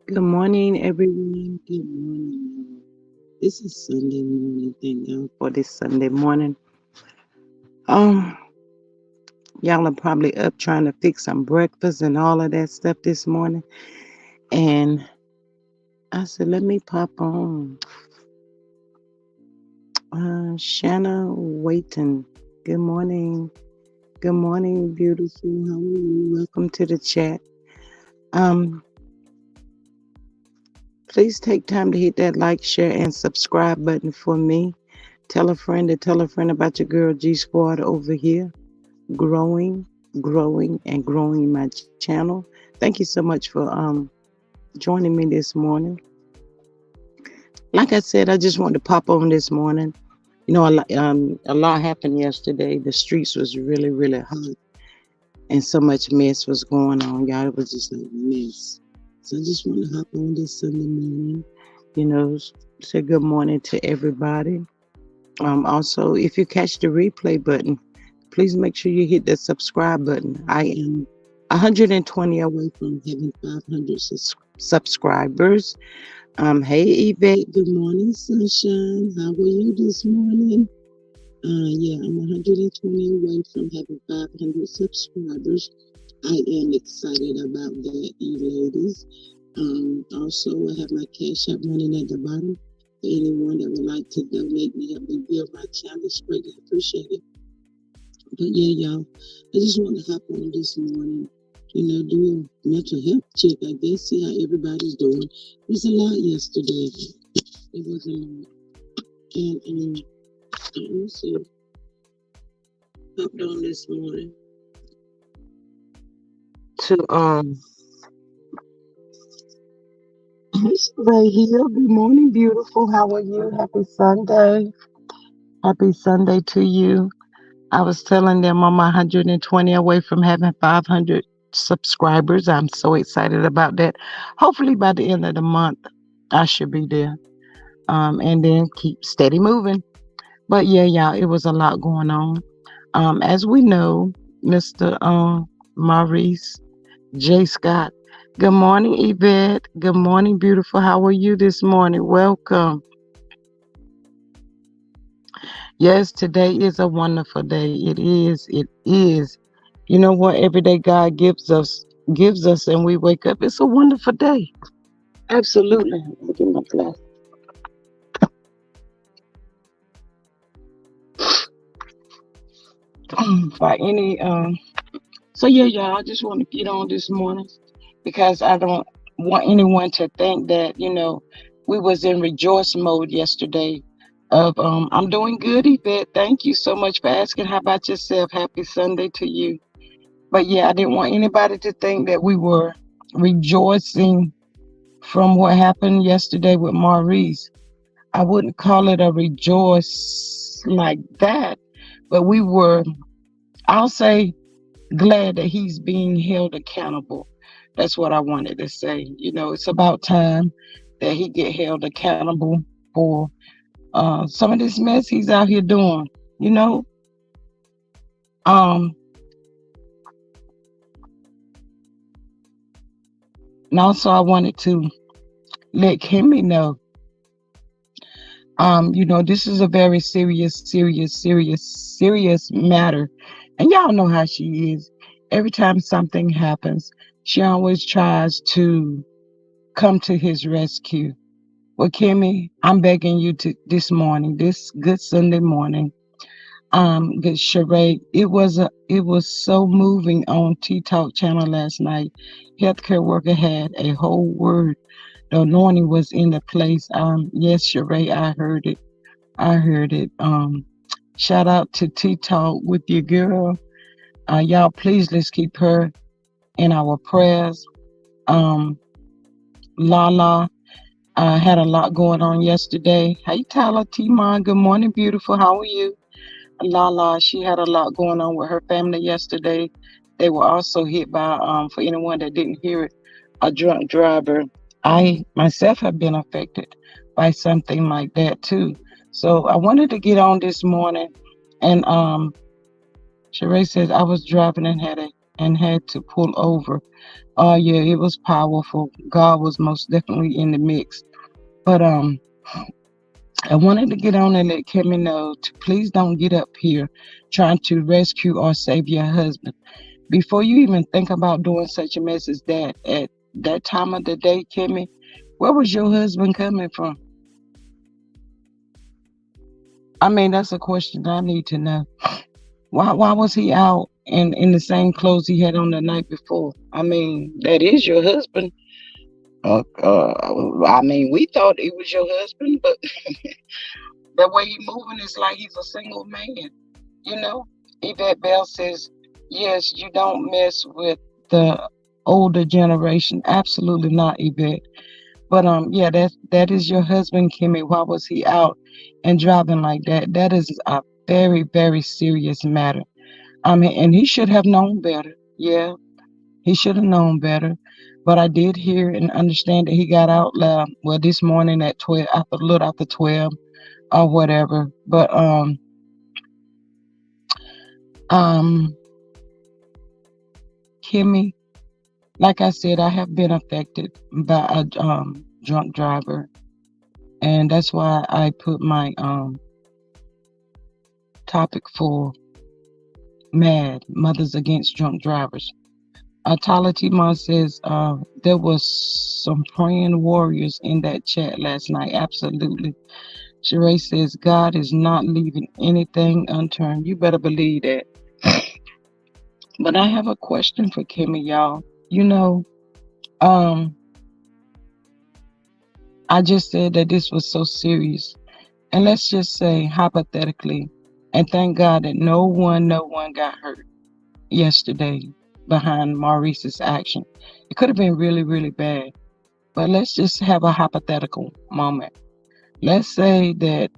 Good morning, everyone. Good morning. This is Sunday morning. Thank God for this Sunday morning. Um, y'all are probably up trying to fix some breakfast and all of that stuff this morning. And I said, let me pop on. Shanna waiting. Good morning. Good morning, beautiful. How are you? Welcome to the chat. Um, please take time to hit that like, share, and subscribe button for me. Tell a friend to tell a friend about your girl G Squad over here. Growing, and growing my channel. Thank you so much for joining me this morning. Like I said, I just wanted to pop on this morning. A lot happened yesterday. The streets was really, really hot, and so much mess was going on, y'all. It was just like mess. So I just want to hop on this Sunday morning. You know, say good morning to everybody. Also, if you catch the replay button, please make sure you hit the subscribe button. I am 120 away from having 500 subscribers. Hey Yvette, good morning, sunshine. How are you this morning? Yeah, I'm 120 away from having 500 subscribers. I am excited about that, you ladies. Also, I have my cash app running at the bottom. For anyone that would like to donate me, help me build my channel, it's greatly appreciated. But yeah, y'all, I just want to hop on this morning, do a mental health check, I guess, see how everybody's doing. It was a lot yesterday. It was a lot. And I also hopped on this morning to right here. Good morning, beautiful. How are you? Happy Sunday. Happy Sunday to you. I was telling them I'm 120 away from having 500 subscribers. I'm so excited about that. Hopefully by the end of the month, I should be there. And then keep steady moving. But yeah, y'all, it was a lot going on. As we know, Mr. Maurice J. Scott. Good morning, Yvette. Good morning, beautiful. How are you this morning? Welcome. Yes, today is a wonderful day. It is. It is. You know what? Every day God gives us, and we wake up. It's a wonderful day. Absolutely. Look at my glass. By any So yeah, y'all. I just want to get on this morning because I don't want anyone to think that we was in rejoice mode yesterday. I'm doing good, Yvette. Thank you so much for asking. How about yourself? Happy Sunday to you. But yeah, I didn't want anybody to think that we were rejoicing from what happened yesterday with Maurice. I wouldn't call it a rejoice like that, but we were, I'll say, glad that he's being held accountable. That's what I wanted to say. It's about time that he get held accountable for some of this mess he's out here doing. You know, um, and also I wanted to let Kimmy know. This is a very serious matter, and y'all know how she is. Every time something happens, she always tries to come to his rescue. Well, Kimmy, I'm begging you to this morning, this good Sunday morning, good charade. It was so moving on T Talk channel last night. Healthcare worker had a whole word. The anointing was in the place. Yes, charade, I heard it. I heard it. Shout out to T Talk with your girl. Y'all, please let's keep her in our prayers. Um, Lala had a lot going on yesterday. Hey, Tyler T-Mon, good morning, beautiful. How are you? Lala, she had a lot going on with her family yesterday. They were also hit by, for anyone that didn't hear it, a drunk driver. I myself have been affected by something like that too. So I wanted to get on this morning, and Sheree says I was driving and had a and had to pull over. Oh yeah, it was powerful. God was most definitely in the mix. But I wanted to get on and let Kimmy know to please don't get up here trying to rescue or save your husband. Before you even think about doing such a mess as that at that time of the day, Kimmy, where was your husband coming from? I mean, that's a question I need to know. Why was he out in the same clothes he had on the night before? I mean, that is your husband. I mean, we thought it was your husband, but the way he moving is like he's a single man. You know, Yvette Bell says, yes, you don't mess with the older generation. Absolutely not, Yvette. But yeah, that is your husband, Kimmy. Why was he out and driving like that? That is a very, very serious matter. I mean, and he should have known better. Yeah, he should have known better. But I did hear and understand that he got out well this morning at 12, after a little after 12 or whatever. But um Kimmy, like I said, I have been affected by a drunk driver, and that's why I put my topic for MAD, Mothers Against Drunk Drivers. Talatima says there was some praying warriors in that chat last night. Absolutely. Sheree says God is not leaving anything unturned. You better believe that. But I have a question for Kimmy, y'all. You know, um, I just said that this was so serious. And let's just say hypothetically, and thank God that no one got hurt yesterday behind Maurice's action. It could have been really, really bad. But let's just have a hypothetical moment. Let's say that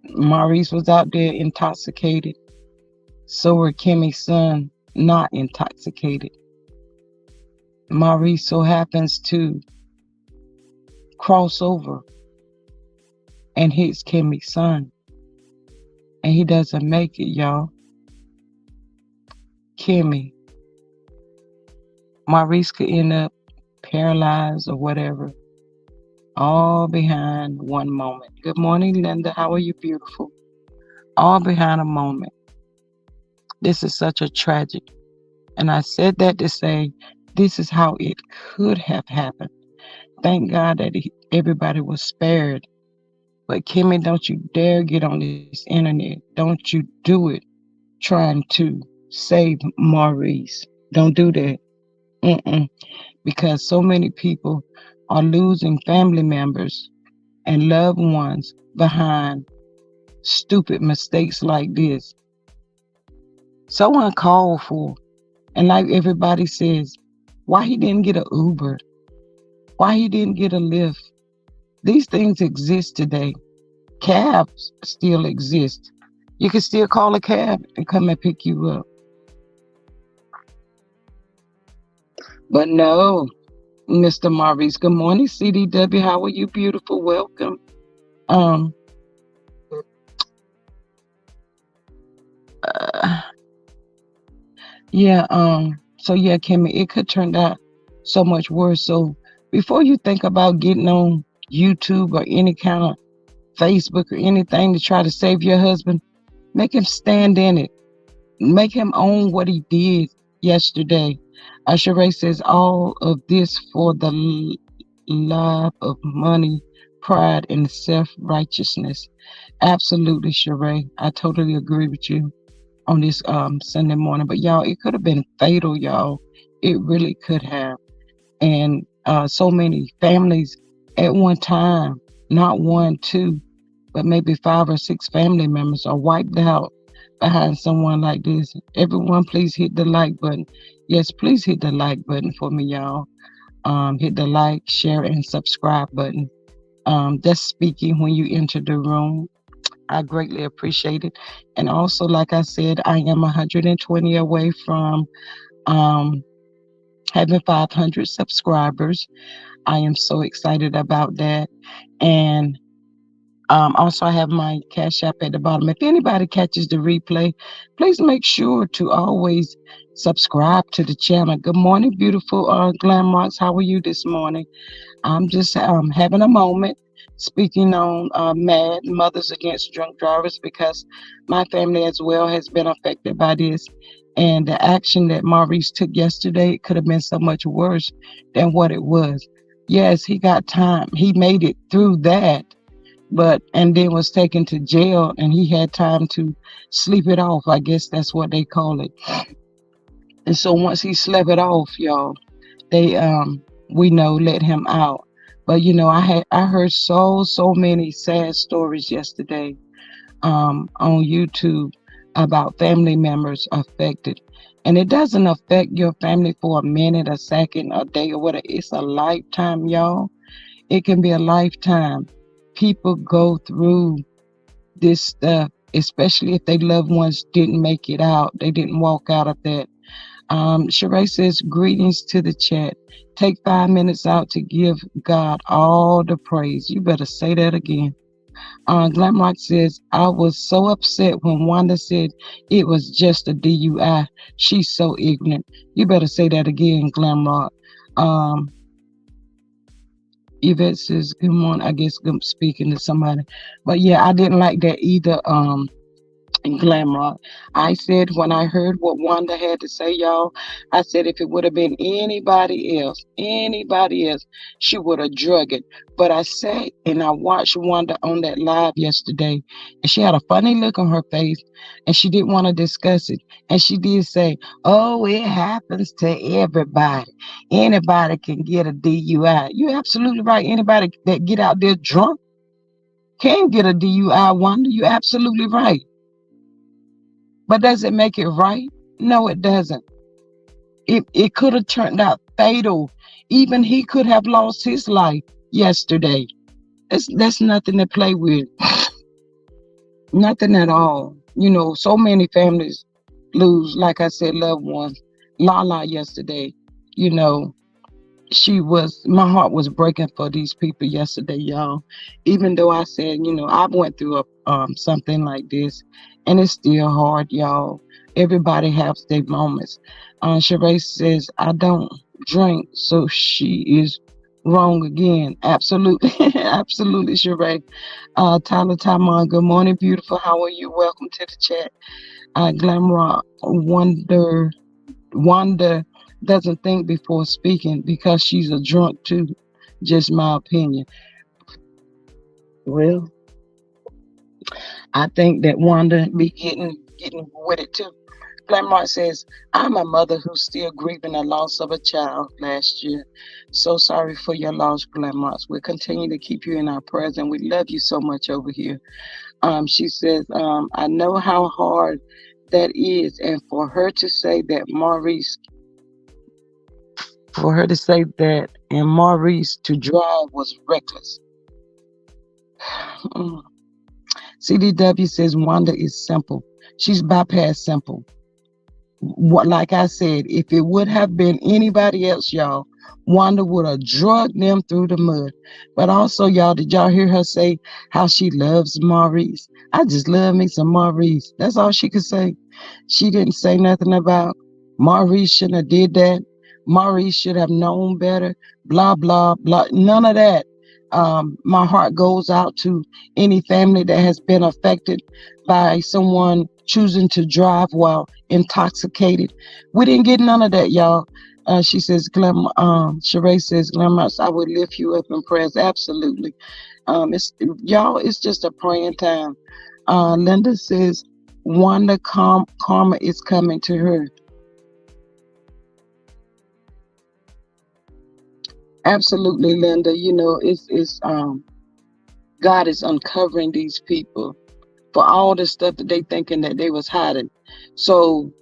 Maurice was out there intoxicated. So were Kimmy's son not intoxicated. Maurice so happens to cross over and hits Kimmy's son. And he doesn't make it, y'all. Kimmy, Maurice could end up paralyzed or whatever, all behind one moment. Good morning, Linda. How are you, beautiful? All behind a moment. This is such a tragic. And I said that to say this is how it could have happened. Thank God that everybody was spared. But Kimmy, don't you dare get on this internet. Don't you do it trying to save Maurice. Don't do that. Mm-mm. Because so many people are losing family members and loved ones behind stupid mistakes like this. Someone called for, and like everybody says, why he didn't get an Uber, why he didn't get a Lyft. These things exist today. Cabs still exist. You can still call a cab and come and pick you up. But no, Mr. Maurice. Good morning, CDW. How are you, beautiful? Welcome. Uh, yeah, so yeah, Kimmy, it could turn out so much worse. So before you think about getting on YouTube or any kind of Facebook or anything to try to save your husband, make him stand in it. Make him own what he did yesterday. Sheree says all of this for the love of money, pride, and self-righteousness. Absolutely, Sheree. I totally agree with you on this Sunday morning. But y'all, it could have been fatal, y'all. It really could have. And so many families at one time, not one, two, but maybe 5 or 6 family members are wiped out behind someone like this. Everyone, please hit the like button. Yes, please hit the like button for me, y'all. Hit the like, share, and subscribe button. That's speaking when you enter the room. I greatly appreciate it. And also, like I said, I am 120 away from having 500 subscribers. I am so excited about that. And Also, I have my Cash App at the bottom. If anybody catches the replay, please make sure to always subscribe to the channel. Good morning, beautiful Glam Rocks. How are you this morning? I'm just having a moment speaking on mad mothers against drunk drivers because my family as well has been affected by this. And the action that Maurice took yesterday could have been so much worse than what it was. Yes, he got time. He made it through that, but and then was taken to jail and he had time to sleep it off. I guess that's what they call it. And so once he slept it off, y'all, they we know let him out. But I heard so many sad stories yesterday on YouTube about family members affected. And it doesn't affect your family for a minute, a second, a day, or whatever. It's a lifetime, y'all. It can be a lifetime. People go through this stuff, especially if their loved ones didn't make it out. They didn't walk out of that. Sheree says, greetings to the chat. Take 5 minutes out to give God all the praise. You better say that again. Glamrock says, I was so upset when Wanda said it was just a DUI. She's so ignorant. You better say that again, Glamrock. Yvette says, good morning. I guess I'm speaking to somebody. But yeah, I didn't like that either. And Glamrock. I said when I heard what Wanda had to say, y'all, I said if it would have been anybody else, she would have drug it. But I sat and I watched Wanda on that live yesterday, and she had a funny look on her face, and she didn't want to discuss it. And she did say, "Oh, it happens to everybody. Anybody can get a DUI." You're absolutely right. Anybody that get out there drunk can get a DUI, Wanda. You're absolutely right. But does it make it right? No, it doesn't. It could have turned out fatal. Even he could have lost his life yesterday. That's nothing to play with. Nothing at all. So many families lose, like I said, loved ones. Lala yesterday, you know, my heart was breaking for these people yesterday, y'all. Even though I said, I went through something like this, and it's still hard, y'all. Everybody has their moments. Sheree says, I don't drink, so she is wrong again. Absolutely. Absolutely, Sheree. Tyler Tamon, good morning, beautiful. How are you? Welcome to the chat. Glamrock, Wanda doesn't think before speaking because she's a drunk too. Just my opinion. Well, I think that Wanda be getting with it too. Glamrock says, I'm a mother who's still grieving the loss of a child last year. So sorry for your loss, Glamrock. We'll continue to keep you in our prayers, and we love you so much over here. She says, I know how hard that is, and for her to say that Maurice to drive was reckless. CDW says Wanda is simple. She's bypassed simple. Like I said, if it would have been anybody else, y'all, Wanda would have drugged them through the mud. But also, y'all, did y'all hear her say how she loves Maurice? I just love me some Maurice. That's all she could say. She didn't say nothing about Maurice shouldn't have did that. Maurice should have known better. Blah, blah, blah. None of that. My heart goes out to any family that has been affected by someone choosing to drive while intoxicated. We didn't get none of that, y'all. She says, Sheree says, Glamrock, I would lift you up in prayers. Absolutely. It's just a praying time. Linda says, Wanda karma is coming to her. Absolutely, Linda. It's God is uncovering these people for all the stuff that they thinking that they was hiding. So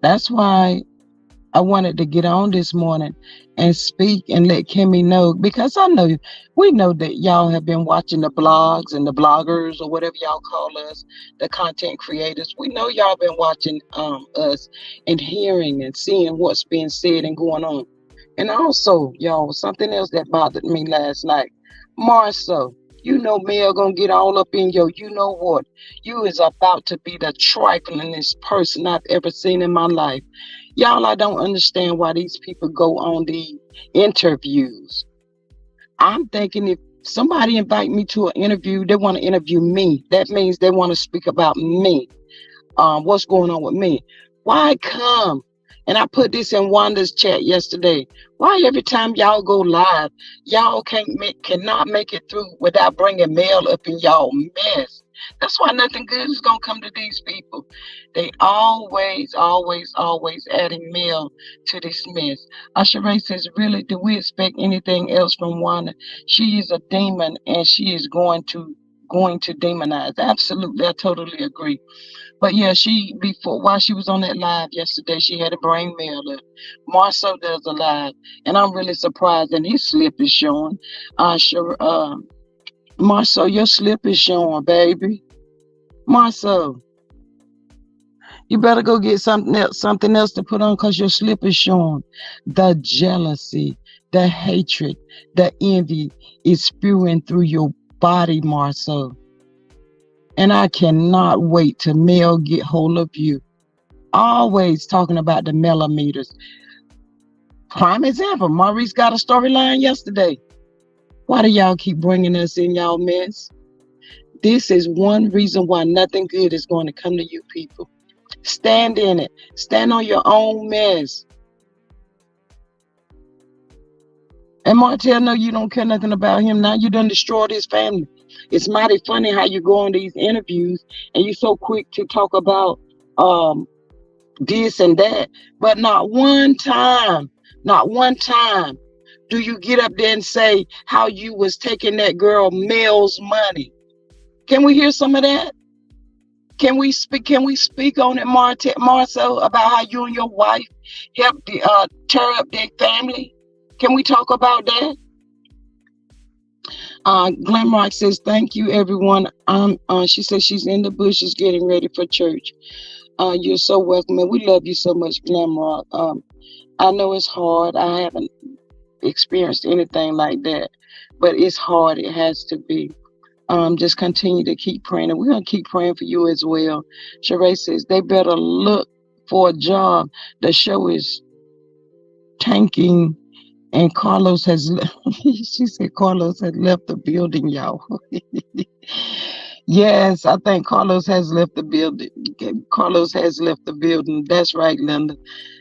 that's why I wanted to get on this morning and speak and let Kimmy know, because we know that y'all have been watching the blogs and the bloggers or whatever y'all call us, the content creators. We know y'all been watching us and hearing and seeing what's being said and going on. And also, y'all, something else that bothered me last night, Marcel. You know Mel gonna get all up in your, you know what? You is about to be the triflingest person I've ever seen in my life. Y'all, I don't understand why these people go on the interviews. I'm thinking if somebody invite me to an interview, they want to interview me. That means they want to speak about me. What's going on with me? Why come? And I put this in Wanda's chat yesterday. Why every time y'all go live, y'all cannot make it through without bringing Mel up in y'all mess? That's why nothing good is gonna come to these people. They always adding Mel to this mess. Asheray says, really, do we expect anything else from Wanda? She is a demon, and she is going to demonize. Absolutely, I totally agree. But yeah, while she was on that live yesterday, she had to bring Mel up. Marcel does a live, and I'm really surprised. And his slip is showing. Sure, Marcel, your slip is showing, baby. Marcel, you better go get something else to put on, because your slip is showing. The jealousy, the hatred, the envy is spewing through your body, Marcel. And I cannot wait till Mel get hold of you. Always talking about the millimeters. Prime example, Maurice got a storyline yesterday. Why do y'all keep bringing us in y'all mess? This is one reason why nothing good is going to come to you people. Stand in it. Stand on your own mess. And Martel, no, you don't care nothing about him. Now you done destroyed his family. It's mighty funny how you go on these interviews and you so quick to talk about this and that, but not one time do you get up there and say how you was taking that girl Mel's money. Can we hear some of that? Can we speak on it, Marcel, about how you and your wife helped tear up their family? Can we talk about that? Glamrock says, thank you, everyone. She says she's in the bushes getting ready for church. You're so welcome, and we love you so much, Glamrock. I know it's hard. I haven't experienced anything like that, but it's hard. It has to be. Just continue to keep praying, and we're going to keep praying for you as well. Sheree says, they better look for a job. The show is tanking, and Carlos has she said Carlos has left the building, y'all. Yes, I think Carlos has left the building. Carlos has left the building. That's right, Linda.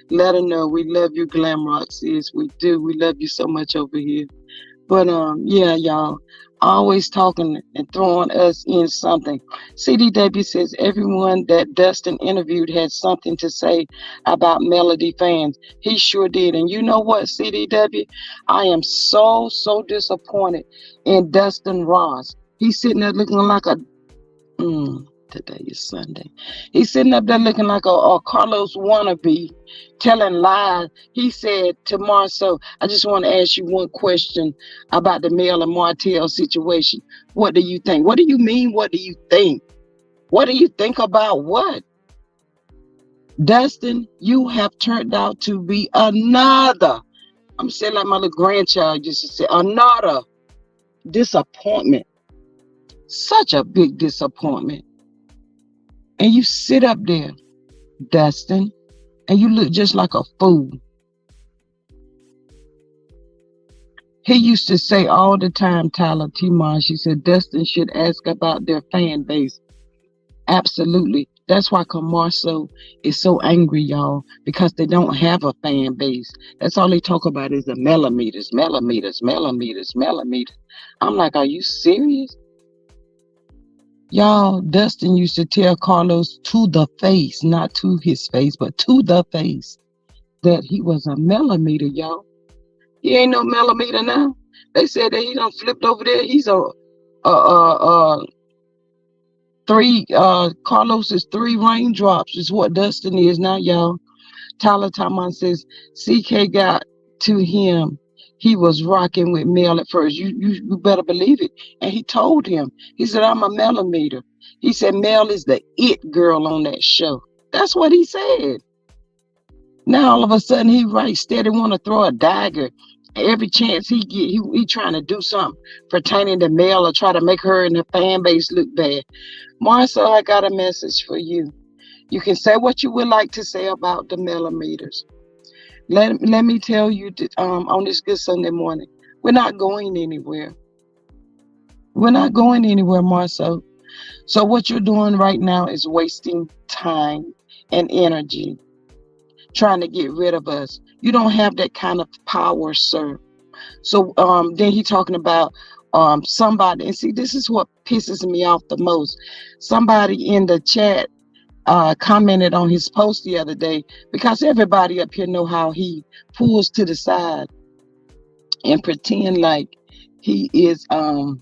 Let her know we love you, Glamrock, sis. We do. We love you so much over here. But yeah, y'all, always talking and throwing us in something. CDW says everyone that Dustin interviewed had something to say about Melody fans. He sure did. And you know what, CDW? I am so disappointed in Dustin Ross. He's sitting there looking like a today is Sunday. He's sitting up there looking like a Carlos wannabe, telling lies. He said to Marcel, I just want to ask you one question about the Mel and Martel situation. What do you think? What do you mean? What do you think? What do you think about what? Dustin, you have turned out to be another, I'm saying like my little grandchild used to say, another disappointment. Such a big disappointment. And you sit up there, Dustin, and you look just like a fool. He used to say all the time, Tyler Timon, she said, Dustin should ask about their fan base. Absolutely. That's why Camarso is so angry, y'all, because they don't have a fan base. That's all they talk about is the millimeters. I'm like, are you serious? Y'all, Dustin used to tell Carlos to the face, not to his face, but to the face, that he was a millimeter, y'all. He ain't no millimeter now. They said that he done flipped over there. He's Carlos is 3 raindrops is what Dustin is now, y'all. Tyler Tamon says CK got to him. He was rocking with Mel at first. You better believe it. And he told him, he said, I'm a millimeter. He said, Mel is the it girl on that show. That's what he said. Now all of a sudden he right steady want to throw a dagger Every chance he get, he trying to do something pertaining to Mel or try to make her and her fan base look bad. Marcel, I got a message for you. You can say what you would like to say about the millimeters. Let me tell you on this good Sunday morning, we're not going anywhere. We're not going anywhere, Marcel. So what you're doing right now is wasting time and energy trying to get rid of us. You don't have that kind of power, sir. So then he talking about somebody, and see, this is what pisses me off the most. Somebody in the chat commented on his post the other day, because everybody up here know how he pulls to the side and pretend like he is have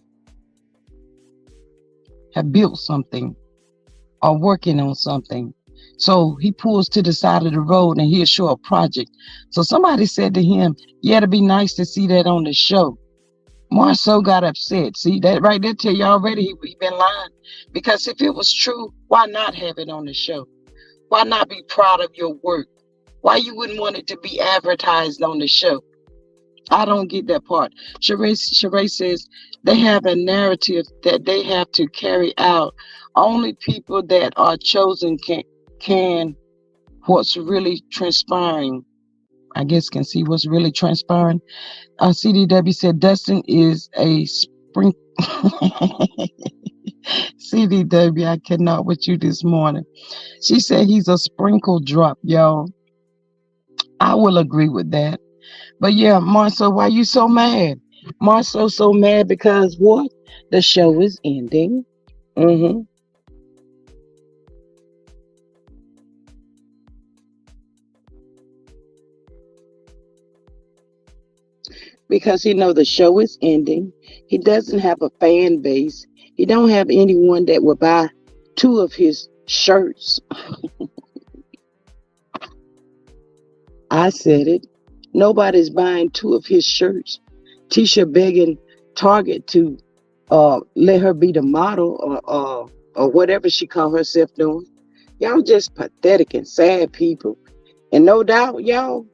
built something or working on something. So he pulls to the side of the road and he'll show a project. So somebody said to him, yeah, it'd be nice to see that on the show. Marceau got upset. See, that right there tell you already he been lying. Because if it was true, why not have it on the show? Why not be proud of your work? Why you wouldn't want it to be advertised on the show? I don't get that part. Sheree says they have a narrative that they have to carry out. Only people that are chosen can what's really transpiring. I guess can see what's really transpiring. CDW said Dustin is a spring. CDW, I cannot with you this morning. She said he's a sprinkle drop, y'all. I will agree with that. But yeah, Marcel, why you so mad? Marcel so mad because what? The show is ending. Mm-hmm. Because he know the show is ending. He doesn't have a fan base. He don't have anyone that will buy 2 of his shirts. I said it. Nobody's buying 2 of his shirts. Tisha begging Target to let her be the model or whatever she call herself doing. Y'all just pathetic and sad people. And no doubt, y'all,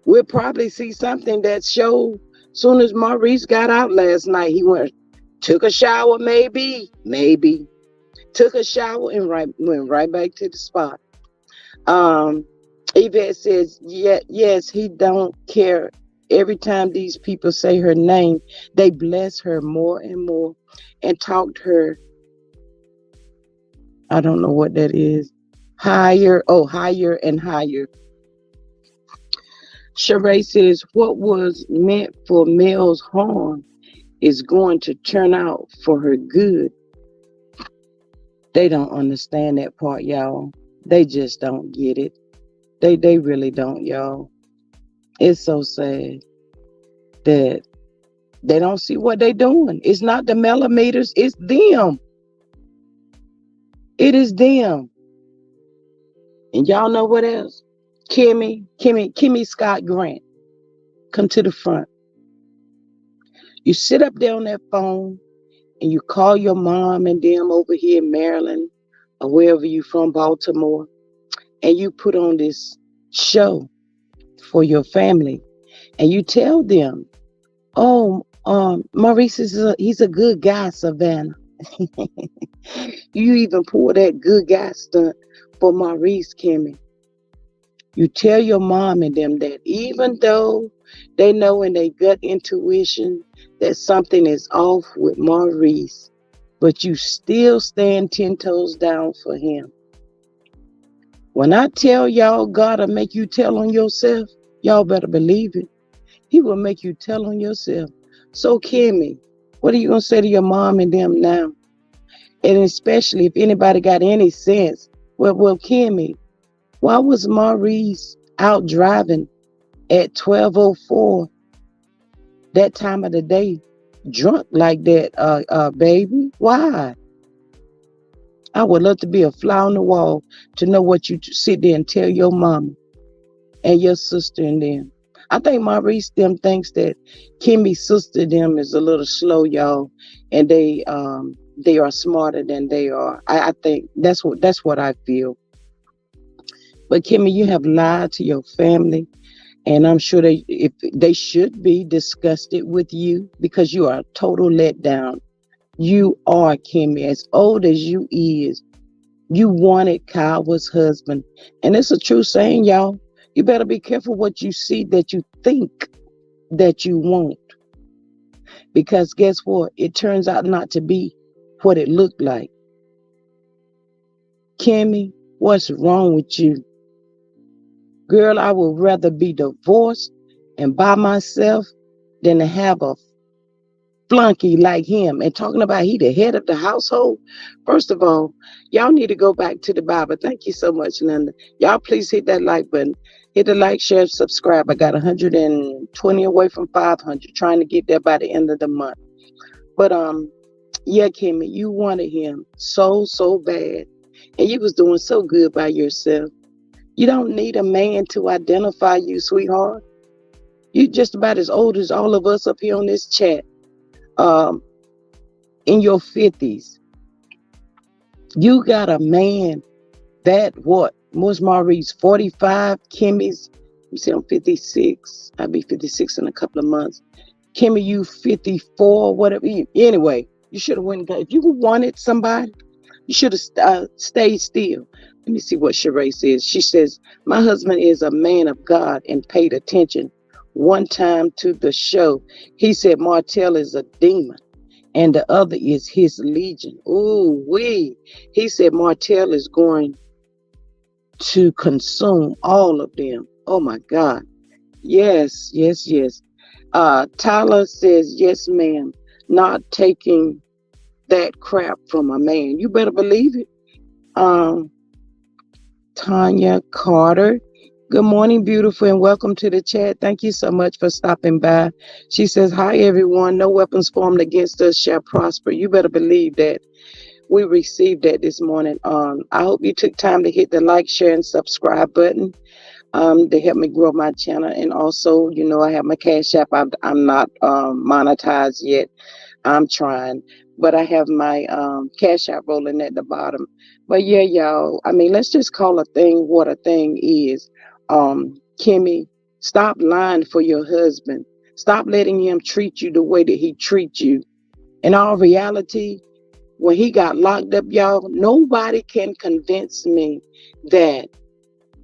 we'll probably see something that show soon as Maurice got out last night. He took a shower, maybe, took a shower and went right back to the spot. Yvette says, yeah, yes, he don't care. Every time these people say her name, they bless her more and more and talk to her. I don't know what that is. Higher and higher. Sheree says, what was meant for Mel's harm is going to turn out for her good. They don't understand that part, y'all. They just don't get it. They really don't, y'all. It's so sad that they don't see what they doing. It's not the millimeters, it's them. It is them. And y'all know what else? Kimmy Scott Grant. Come to the front. You sit up there on that phone and you call your mom and them over here in Maryland or wherever you from, Baltimore, and you put on this show for your family and you tell them, oh, Maurice he's a good guy, Savannah. You even pull that good guy stunt for Maurice, Kimmy. You tell your mom and them that even though they know in their gut intuition that something is off with Maurice, but you still stand 10 toes down for him. When I tell y'all God will make you tell on yourself, y'all better believe it. He will make you tell on yourself. So Kimmy, what are you going to say to your mom and them now? And especially if anybody got any sense, well, Kimmy, why was Maurice out driving at 12:04 that time of the day, drunk like that, baby? Why? I would love to be a fly on the wall to know what you sit there and tell your mama and your sister and them. I think Maurice them thinks that Kimmy's sister them is a little slow, y'all, and they are smarter than they are. I think that's what I feel. But Kimmy, you have lied to your family. And I'm sure if they should be disgusted with you because you are a total letdown. You are, Kimmy, as old as you is. You wanted Kyle's husband. And it's a true saying, y'all. You better be careful what you see that you think that you want. Because guess what? It turns out not to be what it looked like. Kimmy, what's wrong with you? Girl, I would rather be divorced and by myself than to have a flunky like him. And talking about he the head of the household. First of all, y'all need to go back to the Bible. Thank you so much, Linda. Y'all please hit that like button. Hit the like, share, subscribe. I got 120 away from 500, trying to get there by the end of the month. But yeah, Kimmy, you wanted him so bad. And you was doing so good by yourself. You don't need a man to identify you, sweetheart. You just about as old as all of us up here on this chat. Um, in your 50s. You got a man that what? Was Maurice 45? Kimmy's, you see, I'm 56. I'll be 56 in a couple of months. Kimmy, you 54, whatever. Anyway, you should have went. If you wanted somebody, you should have stayed still. Let me see what Sheree says. She says, my husband is a man of God and paid attention one time to the show. He said Martel is a demon and the other is his legion. Ooh, wee. He said Martel is going to consume all of them. Oh my God. Yes. Tyler says, yes, ma'am. Not taking that crap from a man. You better believe it. Tanya Carter. Good morning, beautiful, and welcome to the chat. Thank you so much for stopping by. She says, hi, everyone. No weapons formed against us shall prosper. You better believe that. We received that this morning. I hope you took time to hit the like, share, and subscribe button to help me grow my channel. And also, you know, I have my Cash App. I'm not monetized yet. I'm trying, but I have my Cash App rolling at the bottom. But yeah, y'all, I mean, let's just call a thing what a thing is. Kimmy, stop lying for your husband. Stop letting him treat you the way that he treats you. In all reality, when he got locked up, y'all, nobody can convince me that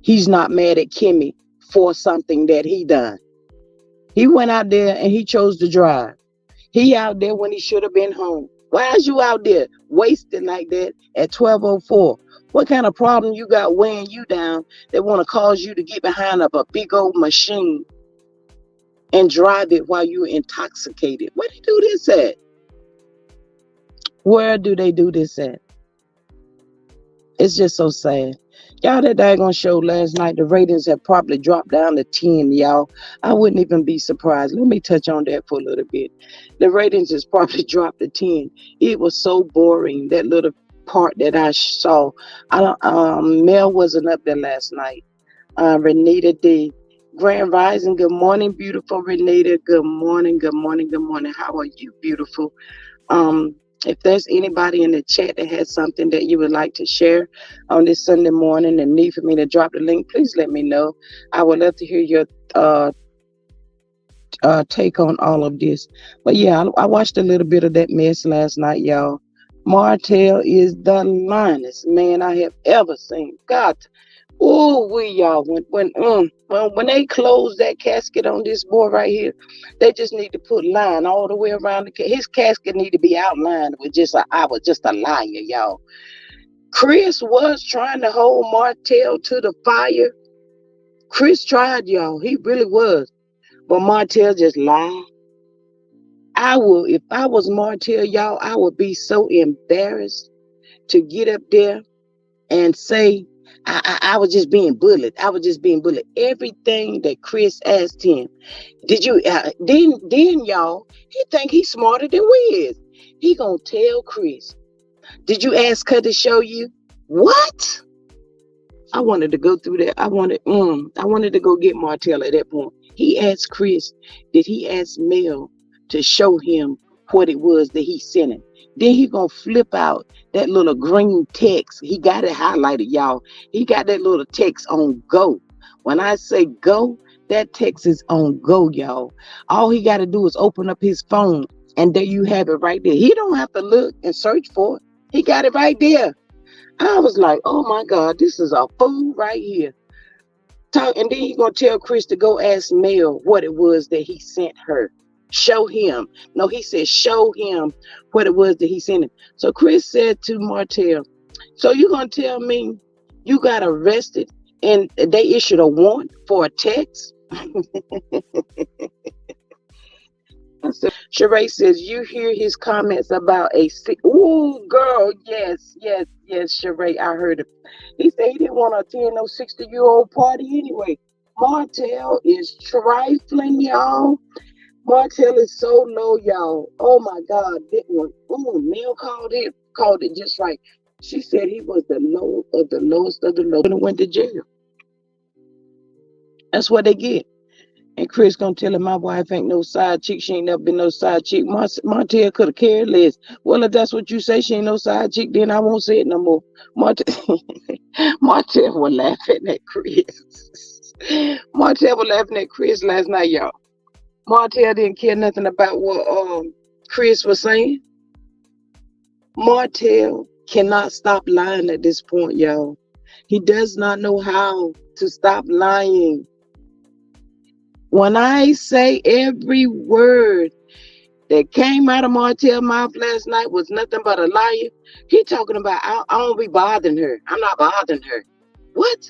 he's not mad at Kimmy for something that he done. He went out there and he chose to drive. He out there when he should have been home. Why is you out there wasting like that at 12:04? What kind of problem you got weighing you down that want to cause you to get behind of a big old machine and drive it while you're intoxicated? Where do they do this at? Where do they do this at? It's just so sad. Y'all, that daggone show last night, the ratings have probably dropped down to 10, y'all. I wouldn't even be surprised. Let me touch on that for a little bit. The ratings has probably dropped to 10. It was so boring, that little part that I saw. Mel wasn't up there last night. Renita D. Grand Rising, good morning, beautiful Renita. Good morning. How are you, beautiful? If there's anybody in the chat that has something that you would like to share on this Sunday morning and need for me to drop the link, please let me know. I would love to hear your take on all of this. But yeah, I watched a little bit of that mess last night, y'all. Martel is the linest man I have ever seen. God, y'all, when they close that casket on this boy right here, they just need to put line all the way around his casket need to be outlined with I was just a liar, y'all. Chris was trying to hold Martel to the fire. Chris tried, y'all. He really was. But Martel just lied. If I was Martel, y'all, I would be so embarrassed to get up there and say, I was just being bullied. Everything that Chris asked him. Did you, then y'all, he think he's smarter than we is. He gonna tell Chris, did you ask her to show you? What? I wanted to go through that. I wanted to go get Martel at that point. He asked Chris, did he ask Mel to show him what it was that he sent him? Then he gonna flip out that little green text. He got it highlighted, y'all. He got that little text on go. When I say go, That text is on go, y'all. All he got to do is open up his phone, and there you have it right there. He don't have to look and search for it. He got it right there. I was like, oh my God, this is a fool right here. And then he gonna tell Chris to go ask Mel what it was that he sent her. Show him. No, he said show him what it was that he sent him. So Chris said to Martel, so you gonna tell me you got arrested and they issued a warrant for a text? Sheree says, you hear his comments about a sick. Ooh, girl, yes, Sheree, I heard him. He said he didn't want to attend no 60-year-old party anyway. Martel is trifling, y'all. Martel is so low, y'all. Oh my God, that one. Ooh, Mel called it just right. She said he was the low of the lowest of the low and went to jail. That's what they get. And Chris gonna tell him my wife ain't no side chick. She ain't never been no side chick. Martel could have cared less. Well, if that's what you say, she ain't no side chick, then I won't say it no more. Martel was laughing at Chris. Martel was laughing at Chris last night, y'all. Martel didn't care nothing about what Chris was saying. Martel cannot stop lying at this point, y'all. He does not know how to stop lying. When I say every word that came out of Martel's mouth last night was nothing but a liar, he talking about, I don't be bothering her. I'm not bothering her. What?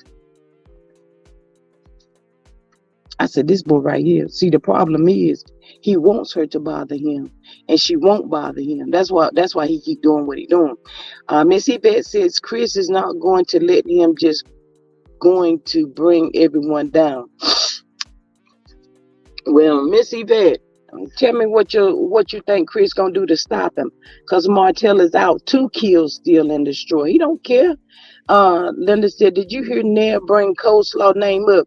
I said, this boy right here. See, the problem is he wants her to bother him, and she won't bother him. That's why he keep doing what he doing. Miss Yvette says Chris is not going to let him just going to bring everyone down. Well, Miss Yvette, tell me what you think Chris gonna do to stop him? Cause Martel is out 2 kills, steal, and destroy. He don't care. Linda said, did you hear Nell bring coleslaw name up?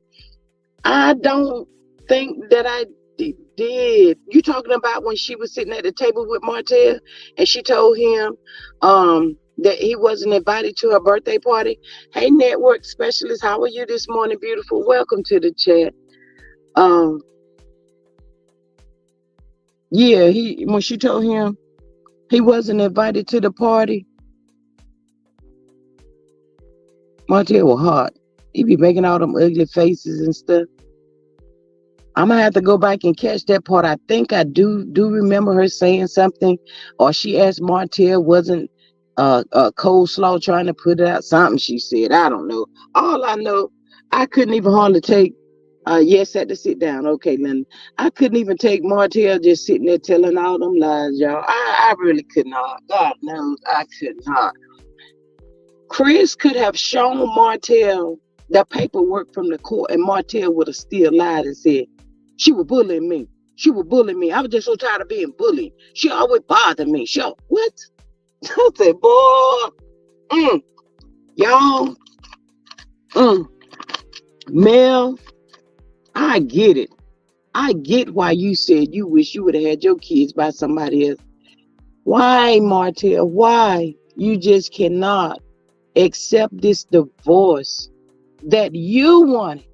I don't think that I did. You talking about when she was sitting at the table with Martel and she told him that he wasn't invited to her birthday party? Hey, network specialist, how are you this morning, beautiful? Welcome to the chat. Yeah, when she told him he wasn't invited to the party, Martel was hot. He be making all them ugly faces and stuff. I'm gonna have to go back and catch that part. I think I do remember her saying something, or she asked Martel wasn't coleslaw trying to put it out. Something she said. I don't know. All I know, I couldn't even hardly take. Yes, had to sit down. Okay, Linda. I couldn't even take Martel just sitting there telling all them lies, y'all. I really could not. God knows I could not. Chris could have shown Martel the paperwork from the court, and Martel would have still lied and said, she was bullying me. She was bullying me. I was just so tired of being bullied. She always bothered me. What? I said, boy, y'all, Mel, I get it. I get why you said you wish you would have had your kids by somebody else. Why, Martel? Why? You just cannot accept this divorce that you wanted.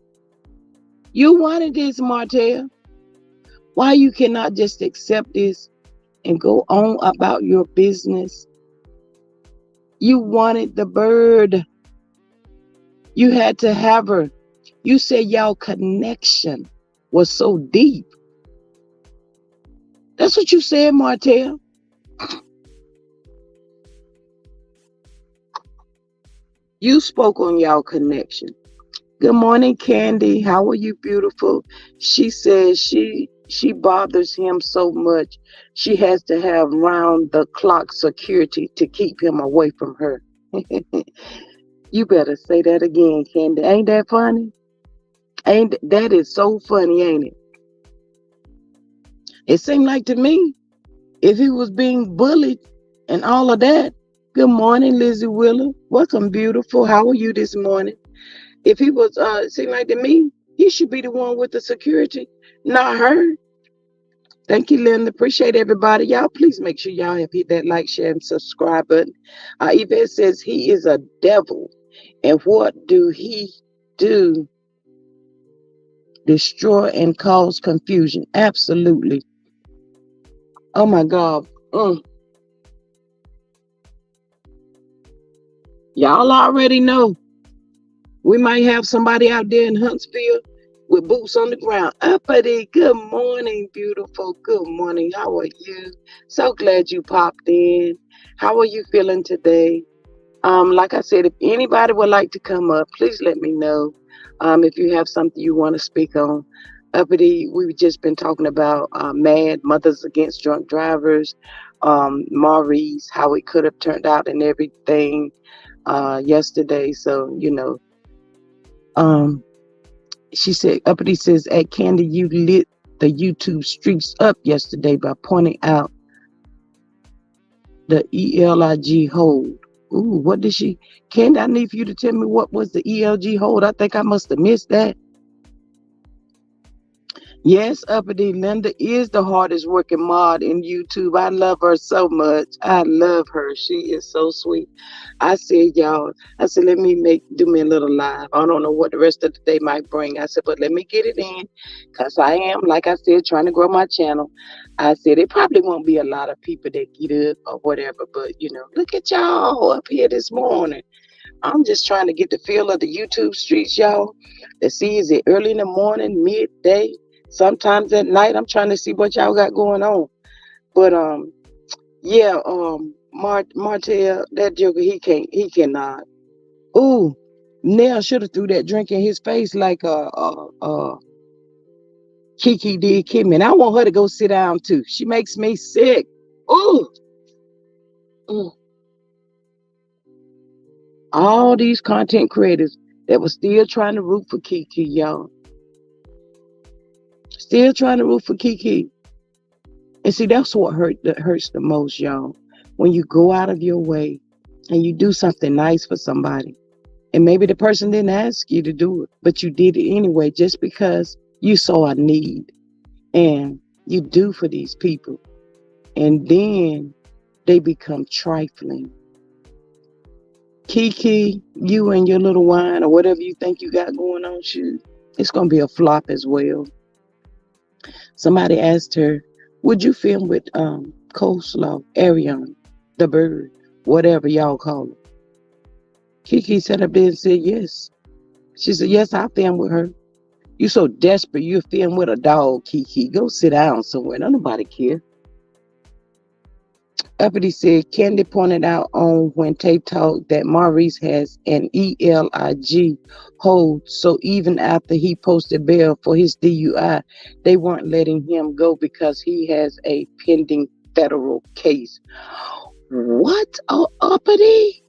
You wanted this, Martel. Why you cannot just accept this and go on about your business? You wanted the bird. You had to have her. You said y'all connection was so deep. That's what you said, Martel. You spoke on y'all connection. Good morning, Candy. How are you, beautiful? She says she bothers him so much. She has to have round-the-clock security to keep him away from her. You better say that again, Candy. Ain't that funny? That is so funny, ain't it? It seemed like to me, if he was being bullied and all of that. Good morning, Lizzie Willer. Welcome, beautiful. How are you this morning? If he was, it seemed like to me, he should be the one with the security, not her. Thank you, Linda. Appreciate everybody. Y'all, please make sure y'all have hit that like, share, and subscribe button. Yvette says he is a devil. And what do he do? destroy and cause confusion. Absolutely. Oh my God. Mm. Y'all already know we might have somebody out there in Huntsville with boots on the ground. Uppity, good morning, beautiful. Good morning. How are you? So glad you popped in. How are you feeling today? Like I said, if anybody would like to come up, please let me know. If you have something you want to speak on. Uppity, we've just been talking about MAD, Mothers Against Drunk Drivers, Maurice, how it could have turned out and everything yesterday. So, um, she said, Uppity says, at Candy, you lit the YouTube streets up yesterday by pointing out the ELIG hold. Ooh, what did she? Candy, I need for you to tell me what was the ELG hold. I think I must have missed that. Yes, Uppity, Linda is the hardest working mod in YouTube. I love her so much. I love her. She is so sweet. I said, y'all, I said, let me do me a little live. I don't know what the rest of the day might bring. I said, but let me get it in because I am, like I said, trying to grow my channel. I said, it probably won't be a lot of people that get up or whatever, but look at y'all up here this morning. I'm just trying to get the feel of the YouTube streets, y'all. To see is it early in the morning, midday, sometimes at night. I'm trying to see what y'all got going on. But yeah, Martel, that joker, he cannot. Ooh, Nell should have threw that drink in his face like Kiki did Kimmy. And I want her to go sit down too. She makes me sick. Ooh. Mm. All these content creators that were still trying to root for Kiki, y'all. Still trying to root for Kiki. And see, that's what hurts the most, y'all. When you go out of your way and you do something nice for somebody. And maybe the person didn't ask you to do it, but you did it anyway just because you saw a need. And you do for these people. And then they become trifling. Kiki, you and your little wine or whatever you think you got going on, shoot, it's going to be a flop as well. Somebody asked her, would you film with Coleslaw, Arion, the bird, whatever y'all call it? Kiki sat up there and said yes. She said, yes, I'll film with her. You so desperate, you film with a dog, Kiki. Go sit down somewhere. Don't nobody care. Uppity said, Candy pointed out on when Tape Talk that Maurice has an ELIG hold, so even after he posted bail for his DUI, they weren't letting him go because he has a pending federal case. What? Oh, Uppity?